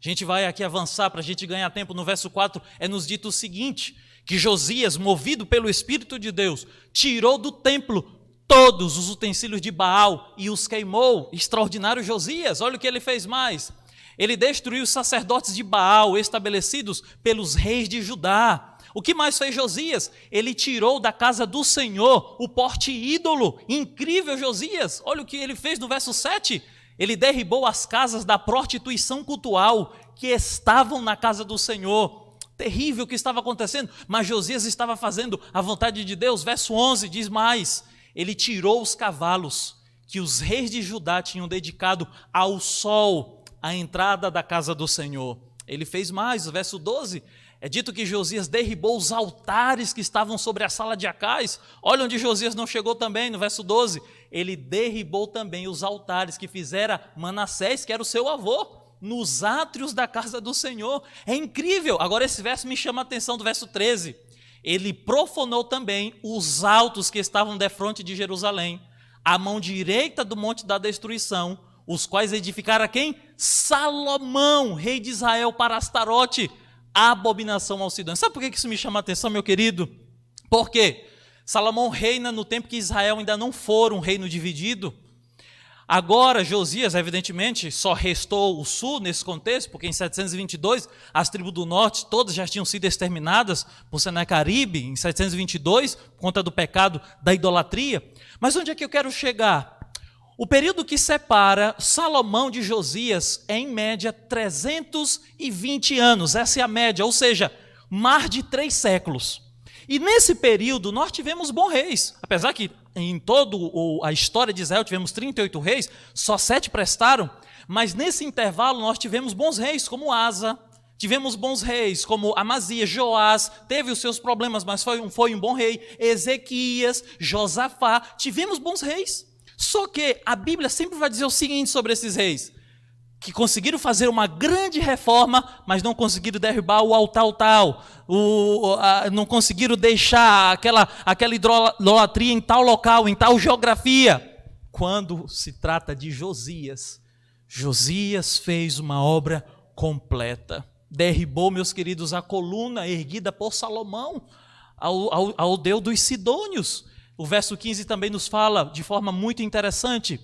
a gente vai aqui avançar para a gente ganhar tempo. No verso 4 é nos dito o seguinte: que Josias, movido pelo Espírito de Deus, tirou do templo todos os utensílios de Baal e os queimou. Extraordinário Josias, olha o que ele fez mais. Ele destruiu os sacerdotes de Baal estabelecidos pelos reis de Judá. O que mais fez Josias? Ele tirou da casa do Senhor o porte ídolo. Incrível Josias! Olha o que ele fez no verso 7. Ele derribou as casas da prostituição cultual que estavam na casa do Senhor. Terrível o que estava acontecendo, mas Josias estava fazendo a vontade de Deus. Verso 11 diz mais: ele tirou os cavalos que os reis de Judá tinham dedicado ao sol, a entrada da casa do Senhor. Ele fez mais, o verso 12, é dito que Josias derribou os altares que estavam sobre a sala de Acais. Olha onde Josias não chegou também, no verso 12, ele derribou também os altares que fizera Manassés, que era o seu avô, nos átrios da casa do Senhor. É incrível. Agora esse verso me chama a atenção, do verso 13, ele profanou também os altos que estavam defronte de Jerusalém, à mão direita do monte da destruição, os quais edificara quem? Salomão, rei de Israel, para Astarote, abominação aos cidadãos. Sabe por que isso me chama a atenção, meu querido? Porque Salomão reina no tempo que Israel ainda não for um reino dividido. Agora, Josias, evidentemente, só restou o sul nesse contexto, porque em 722, as tribos do norte todas já tinham sido exterminadas por Senaqueribe, em 722, por conta do pecado da idolatria. Mas onde é que eu quero chegar? O período que separa Salomão de Josias é, em média, 320 anos. Essa é a média, ou seja, mais de 3 séculos. E nesse período nós tivemos bons reis. Apesar que em toda a história de Israel tivemos 38 reis, só 7 prestaram. Mas nesse intervalo nós tivemos bons reis, como Asa. Tivemos bons reis, como Amazias, Joás, teve os seus problemas, mas foi um bom rei. Ezequias, Josafá, tivemos bons reis. Só que a Bíblia sempre vai dizer o seguinte sobre esses reis: que conseguiram fazer uma grande reforma, mas não conseguiram derrubar o altar tal, não conseguiram deixar aquela idolatria em tal local, em tal geografia. Quando se trata de Josias, Josias fez uma obra completa. Derribou, meus queridos, a coluna erguida por Salomão ao Deus dos Sidônios. O verso 15 também nos fala de forma muito interessante.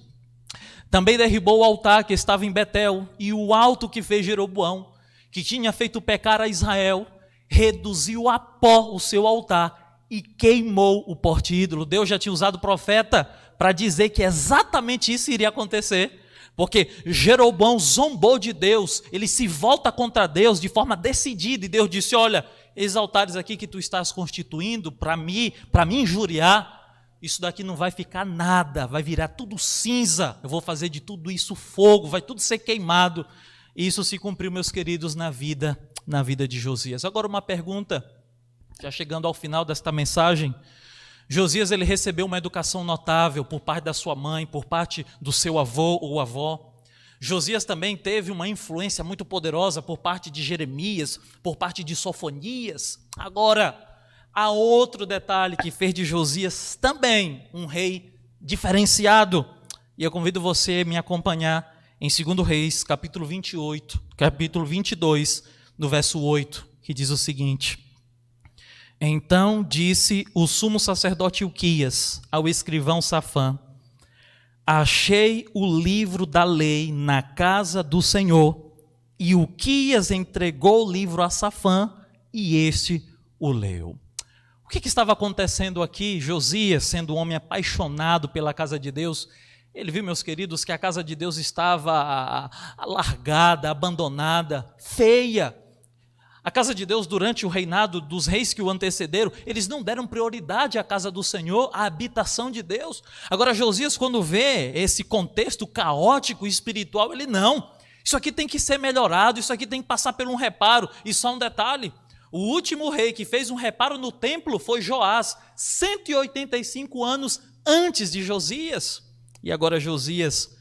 Também derribou o altar que estava em Betel e o alto que fez Jeroboão, que tinha feito pecar a Israel, reduziu a pó o seu altar e queimou o poste ídolo. Deus já tinha usado o profeta para dizer que exatamente isso iria acontecer. Porque Jeroboão zombou de Deus, ele se volta contra Deus de forma decidida, e Deus disse: olha, esses altares aqui que tu estás constituindo para me injuriar, isso daqui não vai ficar nada, vai virar tudo cinza, eu vou fazer de tudo isso fogo, vai tudo ser queimado. E isso se cumpriu, meus queridos, na vida de Josias. Agora uma pergunta, já chegando ao final desta mensagem. Josias, ele recebeu uma educação notável por parte da sua mãe, por parte do seu avô ou avó. Josias também teve uma influência muito poderosa por parte de Jeremias, por parte de Sofonias. Agora, há outro detalhe que fez de Josias também um rei diferenciado. E eu convido você a me acompanhar em 2 Reis, capítulo 22, no verso 8, que diz o seguinte: então disse o sumo sacerdote Ilquias ao escrivão Safã: achei o livro da lei na casa do Senhor. E Ilquias entregou o livro a Safã, e este o leu. O que estava acontecendo aqui? Josias, sendo um homem apaixonado pela casa de Deus, ele viu, meus queridos, que a casa de Deus estava alargada, abandonada, feia. A casa de Deus, durante o reinado dos reis que o antecederam, eles não deram prioridade à casa do Senhor, à habitação de Deus. Agora, Josias, quando vê esse contexto caótico e espiritual, ele não. Isso aqui tem que ser melhorado, isso aqui tem que passar por um reparo. E só um detalhe, o último rei que fez um reparo no templo foi Joás, 185 anos antes de Josias. E agora Josias,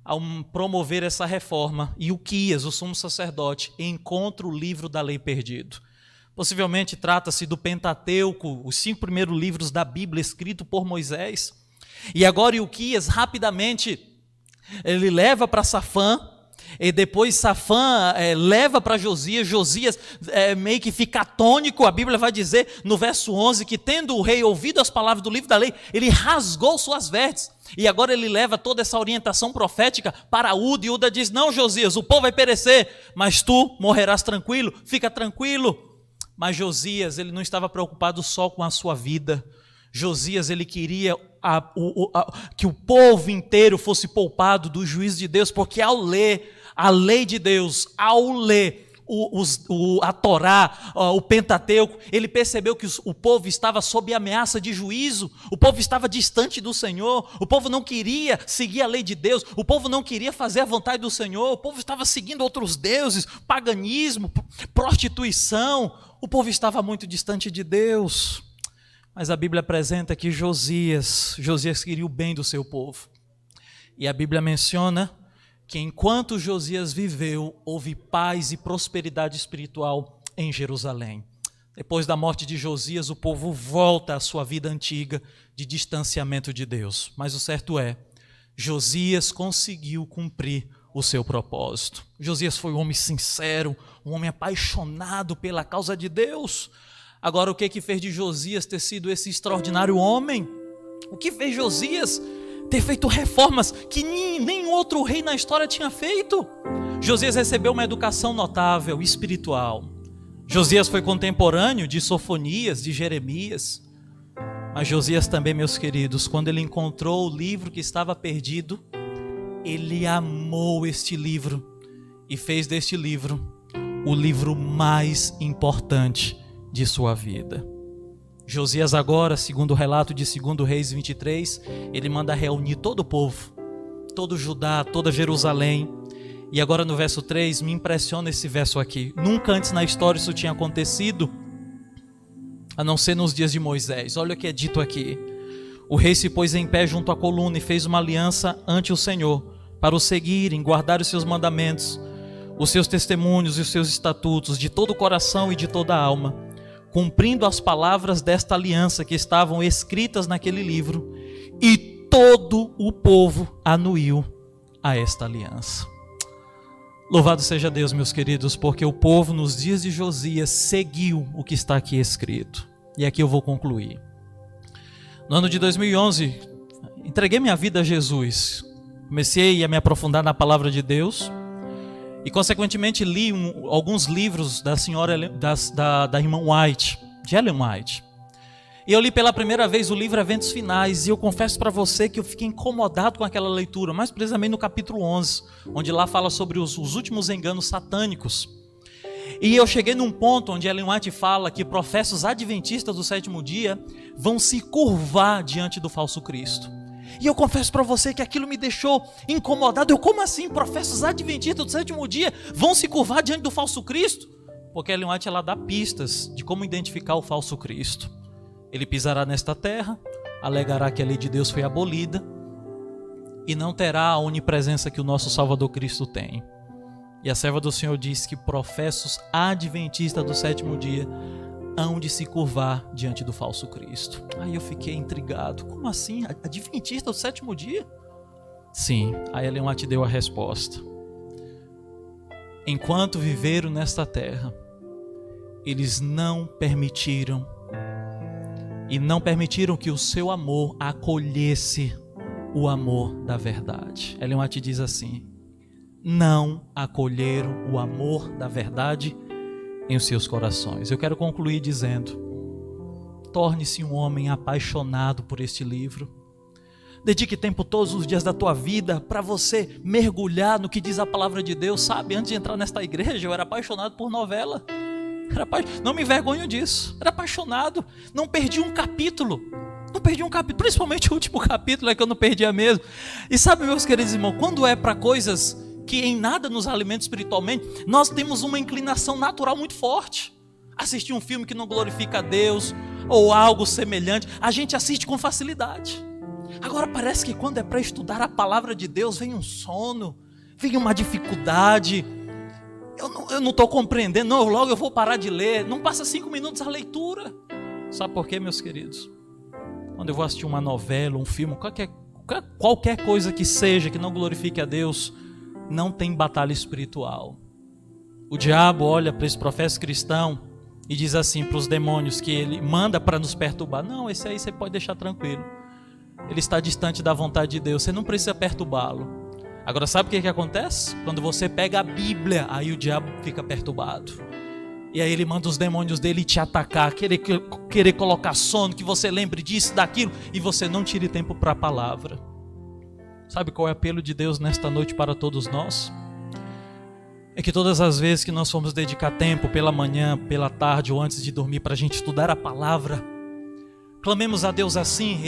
ao promover essa reforma, Ilquias, o sumo sacerdote, encontra o livro da lei perdido. Possivelmente trata-se do Pentateuco, os 5 primeiros livros da Bíblia escritos por Moisés. E agora Ilquias, rapidamente, ele leva para Safã, e depois Safã leva para Josias. Josias meio que fica atônico. A Bíblia vai dizer no verso 11 que, tendo o rei ouvido as palavras do livro da lei, ele rasgou suas vestes. E agora ele leva toda essa orientação profética para Uda, e Uda diz: não, Josias, o povo vai perecer, mas tu morrerás tranquilo, fica tranquilo. Mas Josias, ele não estava preocupado só com a sua vida. Josias, ele queria que o povo inteiro fosse poupado do juízo de Deus, porque ao ler a lei de Deus, ao ler a Torá, o Pentateuco, ele percebeu que o povo estava sob ameaça de juízo, o povo estava distante do Senhor, o povo não queria seguir a lei de Deus, o povo não queria fazer a vontade do Senhor, o povo estava seguindo outros deuses, paganismo, prostituição, o povo estava muito distante de Deus. Mas a Bíblia apresenta que Josias queria o bem do seu povo. E a Bíblia menciona que enquanto Josias viveu, houve paz e prosperidade espiritual em Jerusalém. Depois da morte de Josias, o povo volta à sua vida antiga de distanciamento de Deus. Mas o certo é, Josias conseguiu cumprir o seu propósito. Josias foi um homem sincero, um homem apaixonado pela causa de Deus. Agora, o que fez de Josias ter sido esse extraordinário homem? O que fez Josias ter feito reformas que nenhum outro rei na história tinha feito? Josias recebeu uma educação notável, espiritual. Josias foi contemporâneo de Sofonias, de Jeremias. Mas Josias também, meus queridos, quando ele encontrou o livro que estava perdido, ele amou este livro e fez deste livro o livro mais importante de sua vida. Josias agora, segundo o relato de 2 Reis 23, ele manda reunir todo o povo, todo Judá, toda Jerusalém. E agora no verso 3, me impressiona esse verso aqui. Nunca antes na história isso tinha acontecido, a não ser nos dias de Moisés. Olha o que é dito aqui. O rei se pôs em pé junto à coluna e fez uma aliança ante o Senhor, para o seguirem, guardar os seus mandamentos, os seus testemunhos e os seus estatutos, de todo o coração e de toda a alma, cumprindo as palavras desta aliança que estavam escritas naquele livro, e todo o povo anuiu a esta aliança. Louvado seja Deus, meus queridos, porque o povo nos dias de Josias seguiu o que está aqui escrito. E aqui eu vou concluir. No ano de 2011, entreguei minha vida a Jesus. Comecei a me aprofundar na palavra de Deus e, consequentemente, li alguns livros da senhora, da irmã White, de Ellen White. E eu li pela primeira vez o livro Eventos Finais, e eu confesso para você que eu fiquei incomodado com aquela leitura, mais precisamente no capítulo 11, onde lá fala sobre os últimos enganos satânicos. E eu cheguei num ponto onde Ellen White fala que professos adventistas do sétimo dia vão se curvar diante do falso Cristo. E eu confesso para você que aquilo me deixou incomodado. Como assim professos adventistas do sétimo dia vão se curvar diante do falso Cristo? Porque Ellen White ela dá pistas de como identificar o falso Cristo. Ele pisará nesta terra, alegará que a lei de Deus foi abolida e não terá a onipresença que o nosso Salvador Cristo tem. E a serva do Senhor diz que professos adventistas do sétimo dia hão de se curvar diante do falso Cristo. Aí eu fiquei intrigado. Como assim? Adventista do sétimo dia? Sim, a Ellen White deu a resposta. Enquanto viveram nesta terra, eles não permitiram que o seu amor acolhesse o amor da verdade. Ellen White diz assim: não acolheram o amor da verdade em os seus corações. Eu quero concluir dizendo: torne-se um homem apaixonado por este livro. Dedique tempo todos os dias da tua vida para você mergulhar no que diz a palavra de Deus. Sabe, antes de entrar nesta igreja eu era apaixonado por novela. Não me envergonho disso. Era apaixonado. Não perdi um capítulo. Principalmente o último capítulo é que eu não perdia mesmo. E sabe, meus queridos irmãos, quando é para coisas que em nada nos alimentam espiritualmente, nós temos uma inclinação natural muito forte. Assistir um filme que não glorifica a Deus, ou algo semelhante, a gente assiste com facilidade. Agora parece que quando é para estudar a palavra de Deus, vem um sono, vem uma dificuldade. Eu não estou compreendendo, não, logo eu vou parar de ler. Não passa 5 minutos a leitura. Sabe por quê, meus queridos? Quando eu vou assistir uma novela, um filme, qualquer coisa que seja que não glorifique a Deus, não tem batalha espiritual. O diabo olha para esse profeta cristão e diz assim para os demônios que ele manda para nos perturbar: não, esse aí você pode deixar tranquilo, ele está distante da vontade de Deus, você não precisa perturbá-lo. Agora sabe o que acontece? Quando você pega a Bíblia, aí o diabo fica perturbado. E aí ele manda os demônios dele te atacar, querer colocar sono, que você lembre disso, daquilo, e você não tire tempo para a palavra. Sabe qual é o apelo de Deus nesta noite para todos nós? É que todas as vezes que nós formos dedicar tempo, pela manhã, pela tarde ou antes de dormir, para a gente estudar a palavra, clamemos a Deus assim.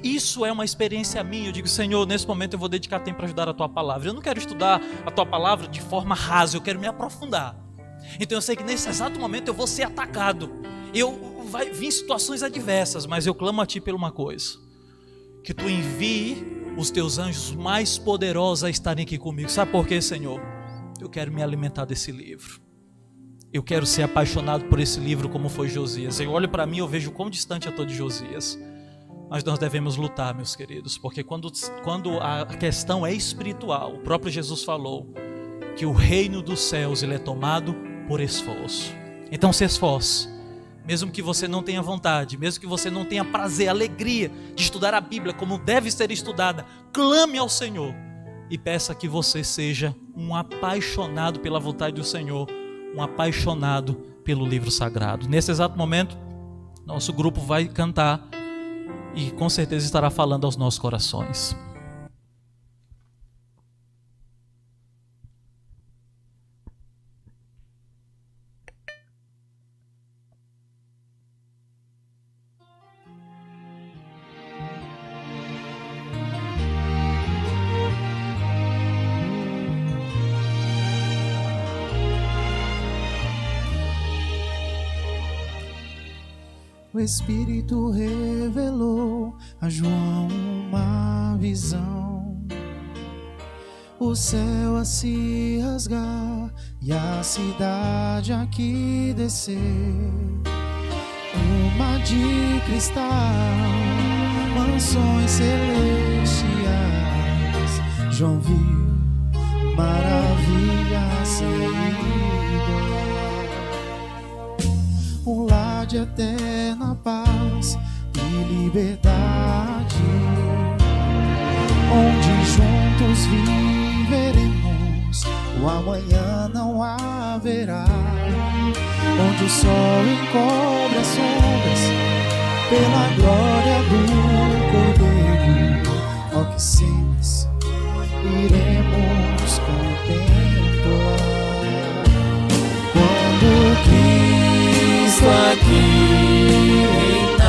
Isso é uma experiência minha. Eu digo: Senhor, nesse momento eu vou dedicar tempo para ajudar a Tua palavra. Eu não quero estudar a Tua palavra de forma rasa, eu quero me aprofundar. Então eu sei que nesse exato momento eu vou ser atacado. Vai vir situações adversas, mas eu clamo a Ti por uma coisa: que Tu envie os Teus anjos mais poderosos a estarem aqui comigo. Sabe por quê, Senhor? Eu quero me alimentar desse livro. Eu quero ser apaixonado por esse livro como foi Josias. Eu olho para mim e eu vejo quão distante eu estou de Josias. Mas nós devemos lutar, meus queridos, porque quando a questão é espiritual, o próprio Jesus falou que o reino dos céus ele é tomado por esforço. Então se esforce, mesmo que você não tenha vontade, mesmo que você não tenha prazer, alegria de estudar a Bíblia como deve ser estudada, clame ao Senhor e peça que você seja um apaixonado pela vontade do Senhor, um apaixonado pelo livro sagrado. Nesse exato momento, nosso grupo vai cantar e com certeza estará falando aos nossos corações. O Espírito revelou a João uma visão, o céu a se rasgar e a cidade aqui descer, uma de cristal, mansões celestiais. João viu maravilhas sem um lar de eterna paz e liberdade, onde juntos viveremos, o amanhã não haverá, onde o sol encobre as sombras pela glória do Cordeiro, ó que cenas iremos contemplar. Quando Cristo aqui reinar,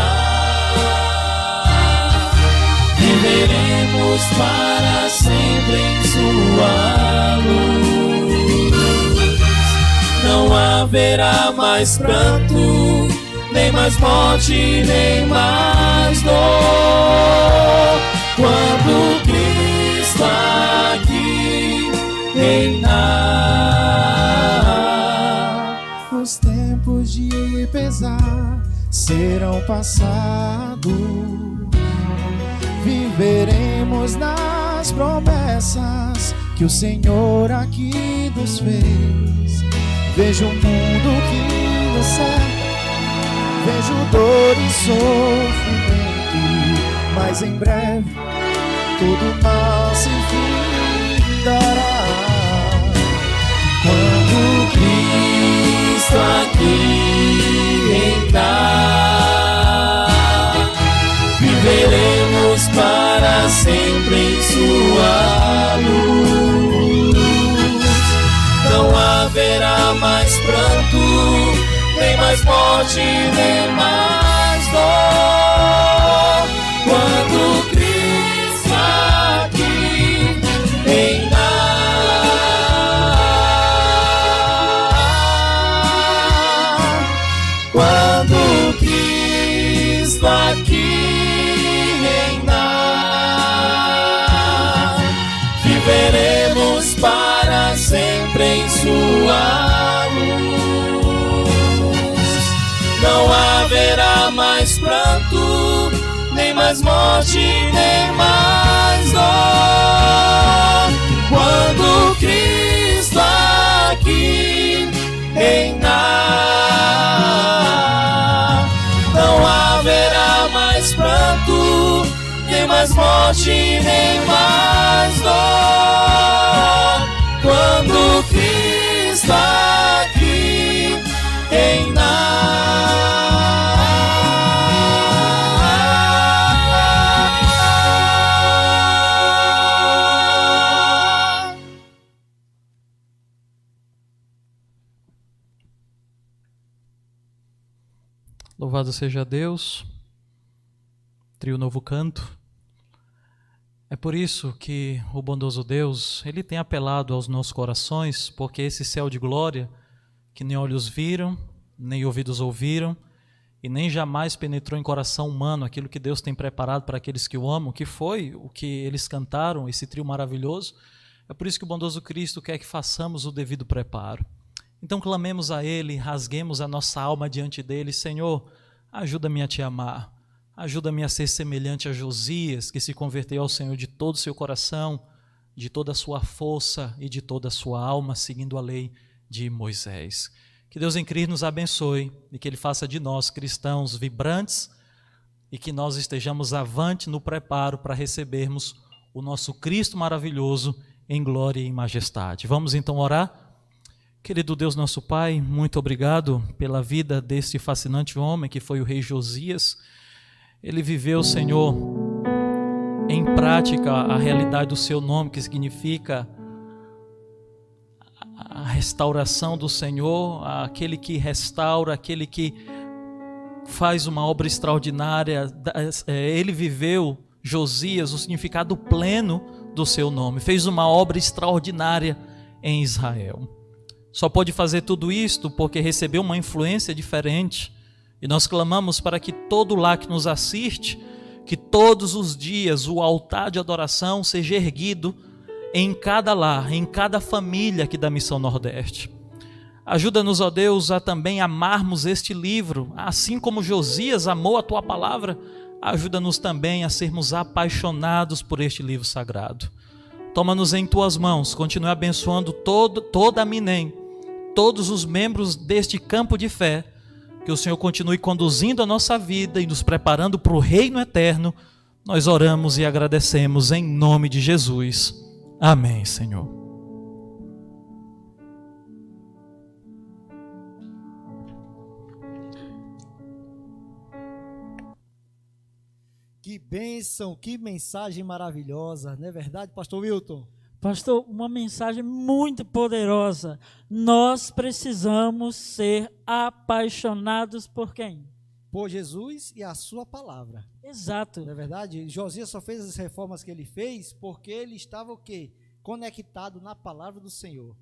viveremos para sempre em sua luz. Não haverá mais pranto, nem mais morte, nem mais dor. Quando Cristo aqui reinar, os tempos de pesar serão passados. Viveremos nas promessas que o Senhor aqui nos fez. Vejo o mundo que nos cerca, vejo dor e sofrimento, mas em breve todo mal se findará. Quando Cristo aqui reinar, viveremos para sempre em sua luz. Não haverá mais pranto, nem mais morte, nem mais dor. Quando Cristo aqui reinar, quando Cristo aqui reinar, viveremos para sempre em sua luz. Não haverá mais pranto, nem mais morte, nem mais dor. Quando Cristo aqui reinar, não haverá mais pranto, nem mais morte, nem mais dor. Quando Cristo aqui reinar. Louvado seja Deus. Trio Novo Canto. É por isso que o bondoso Deus, Ele tem apelado aos nossos corações, porque esse céu de glória, que nem olhos viram, nem ouvidos ouviram, e nem jamais penetrou em coração humano aquilo que Deus tem preparado para aqueles que o amam, que foi o que eles cantaram, esse trio maravilhoso. É por isso que o bondoso Cristo quer que façamos o devido preparo. Então clamemos a Ele, rasguemos a nossa alma diante dEle. Senhor, ajuda-me a Te amar. Ajuda-me a ser semelhante a Josias, que se converteu ao Senhor de todo o seu coração, de toda a sua força e de toda a sua alma, seguindo a lei de Moisés. Que Deus em Cristo nos abençoe e que Ele faça de nós cristãos vibrantes e que nós estejamos avante no preparo para recebermos o nosso Cristo maravilhoso em glória e em majestade. Vamos então orar? Querido Deus nosso Pai, muito obrigado pela vida deste fascinante homem que foi o rei Josias. Ele viveu, Senhor, em prática a realidade do seu nome, que significa a restauração do Senhor, aquele que restaura, aquele que faz uma obra extraordinária. Ele viveu, Josias, o significado pleno do seu nome, fez uma obra extraordinária em Israel. Só pôde fazer tudo isto porque recebeu uma influência diferente. E nós clamamos para que todo lar que nos assiste, que todos os dias o altar de adoração seja erguido em cada lar, em cada família aqui da Missão Nordeste. Ajuda-nos, ó Deus, a também amarmos este livro, assim como Josias amou a Tua palavra. Ajuda-nos também a sermos apaixonados por este livro sagrado. Toma-nos em Tuas mãos, continue abençoando toda a Minem, todos os membros deste campo de fé. Que o Senhor continue conduzindo a nossa vida e nos preparando para o reino eterno. Nós oramos e agradecemos em nome de Jesus. Amém, Senhor. Que bênção, que mensagem maravilhosa, não é verdade, pastor Wilton? Pastor, uma mensagem muito poderosa. Nós precisamos ser apaixonados por quem? Por Jesus e a sua palavra. Exato. Não é verdade? Josias só fez as reformas que ele fez porque ele estava o quê? Conectado na palavra do Senhor.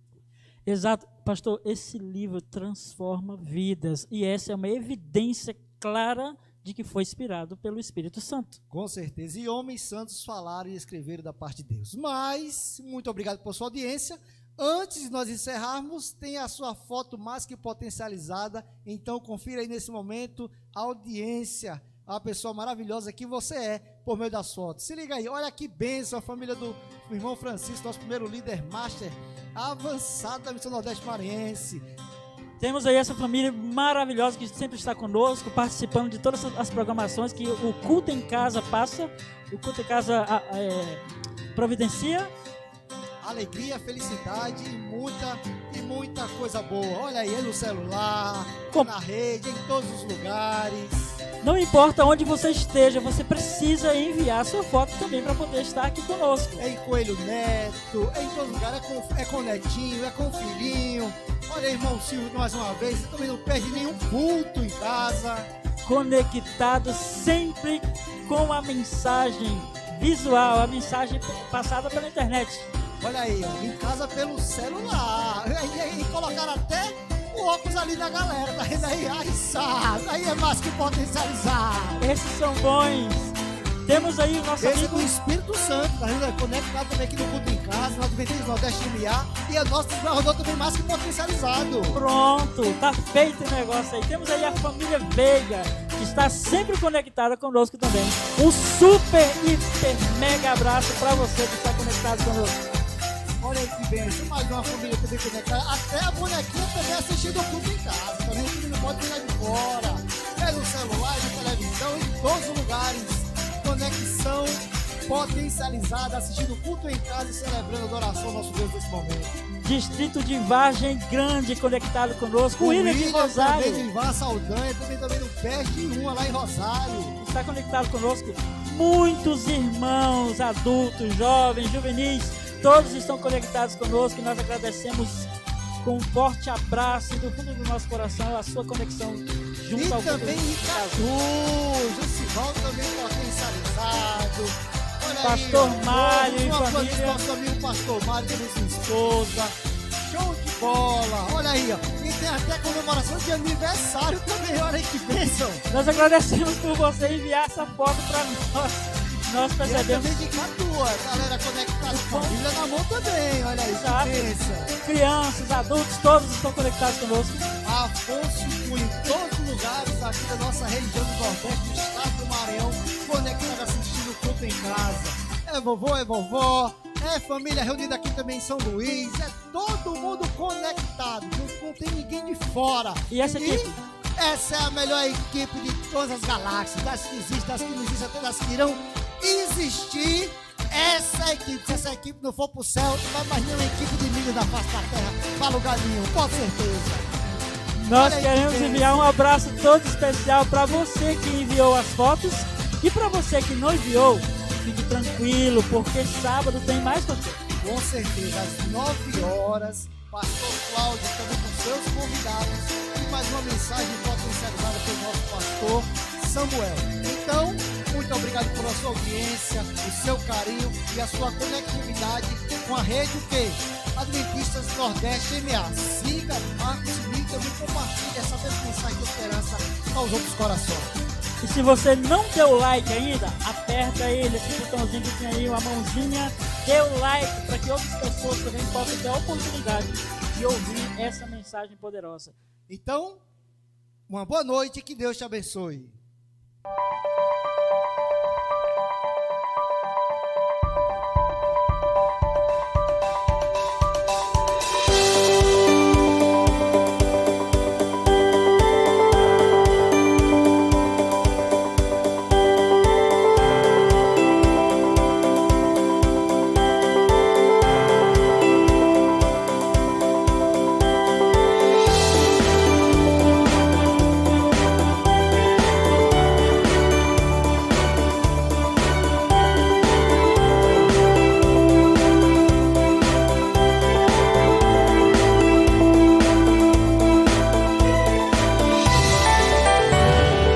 Exato. Pastor, esse livro transforma vidas e essa é uma evidência clara de que foi inspirado pelo Espírito Santo. Com certeza. E homens santos falaram e escreveram da parte de Deus. Mas, muito obrigado por sua audiência. Antes de nós encerrarmos, tem a sua foto mais que potencializada. Então, confira aí nesse momento a audiência, a pessoa maravilhosa que você é por meio das fotos. Se liga aí, olha que bênção, a família do irmão Francisco, nosso primeiro líder master avançado da Missão Nordeste Maranhense. Temos aí essa família maravilhosa que sempre está conosco, participando de todas as programações que o Culto em Casa passa, o Culto em Casa providencia. Alegria, felicidade e muita coisa boa. Olha aí, no celular, na rede, em todos os lugares. Não importa onde você esteja, você precisa enviar sua foto também para poder estar aqui conosco. É em Coelho Neto, é em todo lugar, é com o netinho, é com o filhinho. Olha aí, irmão Silvio, mais uma vez, você também não perde nenhum culto em casa. Conectado sempre com a mensagem visual, a mensagem passada pela internet. Olha aí, ó, em casa pelo celular. E colocaram até o óculos ali da galera, tá vendo aí? Ai, sabe, aí é mais que potencializar. Esses são bons. Temos aí o nosso esse amigo... do Espírito Santo, tá vendo? Conectado também aqui no Culto em Casa, no Adventista Nordeste MA. E a nossa rodou também mais que potencializado. Pronto, tá feito o negócio aí. Temos aí a família Veiga, que está sempre conectada conosco também. Um super, hiper, mega abraço para você que está conectado conosco. Olha aí que bênção, mais uma família também conectada. Até a bonequinha também assistindo o Culto em Casa. Também o filho não pode ficar de fora. É no celular, na televisão, em todos os lugares. Conexão potencializada, assistindo o Culto em Casa e celebrando a adoração ao nosso Deus nesse momento. Distrito de Vargem Grande conectado conosco. O William de Rosário. Também de Ivar Saldanha, também não perde uma lá em Rosário. Está conectado conosco. Muitos irmãos, adultos, jovens, juvenis, todos estão conectados conosco e nós agradecemos com um forte abraço e do fundo do nosso coração a sua conexão junto ao Culto também Icatu, Jussival também potencializado. Olha Pastor aí, Mário e família. família. Nosso amigo Pastor Mário e sua esposa. Show de bola. Olha aí, ó. E tem até comemoração de aniversário também. Olha aí que bênção. Nós agradecemos por você enviar essa foto para nós. Nós percebemos. E também de Catua, galera conectada, família na mão também. Olha aí, exato. Que bênção. Crianças, adultos, todos estão conectados conosco. Afonso Cunha, em todos os lugares aqui da nossa região do Nordeste, do estado do Maranhão, conectado assistindo o Culto em Casa. É vovó, é família reunida aqui também em São Luís, é todo mundo conectado, não tem ninguém de fora. E essa equipe? Essa é a melhor equipe de todas as galáxias, das que existem, das que não existem, até das que irão existir. Essa equipe, se essa equipe não for pro céu, não vai mais nenhuma equipe de milho da face da terra para lugar nenhum, com certeza. Nós queremos enviar um abraço todo especial para você que enviou as fotos e para você que não enviou, fique tranquilo, porque sábado tem mais conteúdo. Com certeza, às 9 horas, Pastor Cláudio também com seus convidados e mais uma mensagem potencializada pelo nosso pastor Samuel. Então, muito obrigado pela sua audiência, o seu carinho e a sua conectividade com a rede o quê? Adventistas Nordeste MA. Siga, marque, se liga, também compartilhe essa mensagem de esperança aos outros corações. E se você não deu like ainda, aperta ele, esse botãozinho que tem aí, uma mãozinha, dê o like para que outras pessoas também possam ter a oportunidade de ouvir essa mensagem poderosa. Então, uma boa noite e que Deus te abençoe.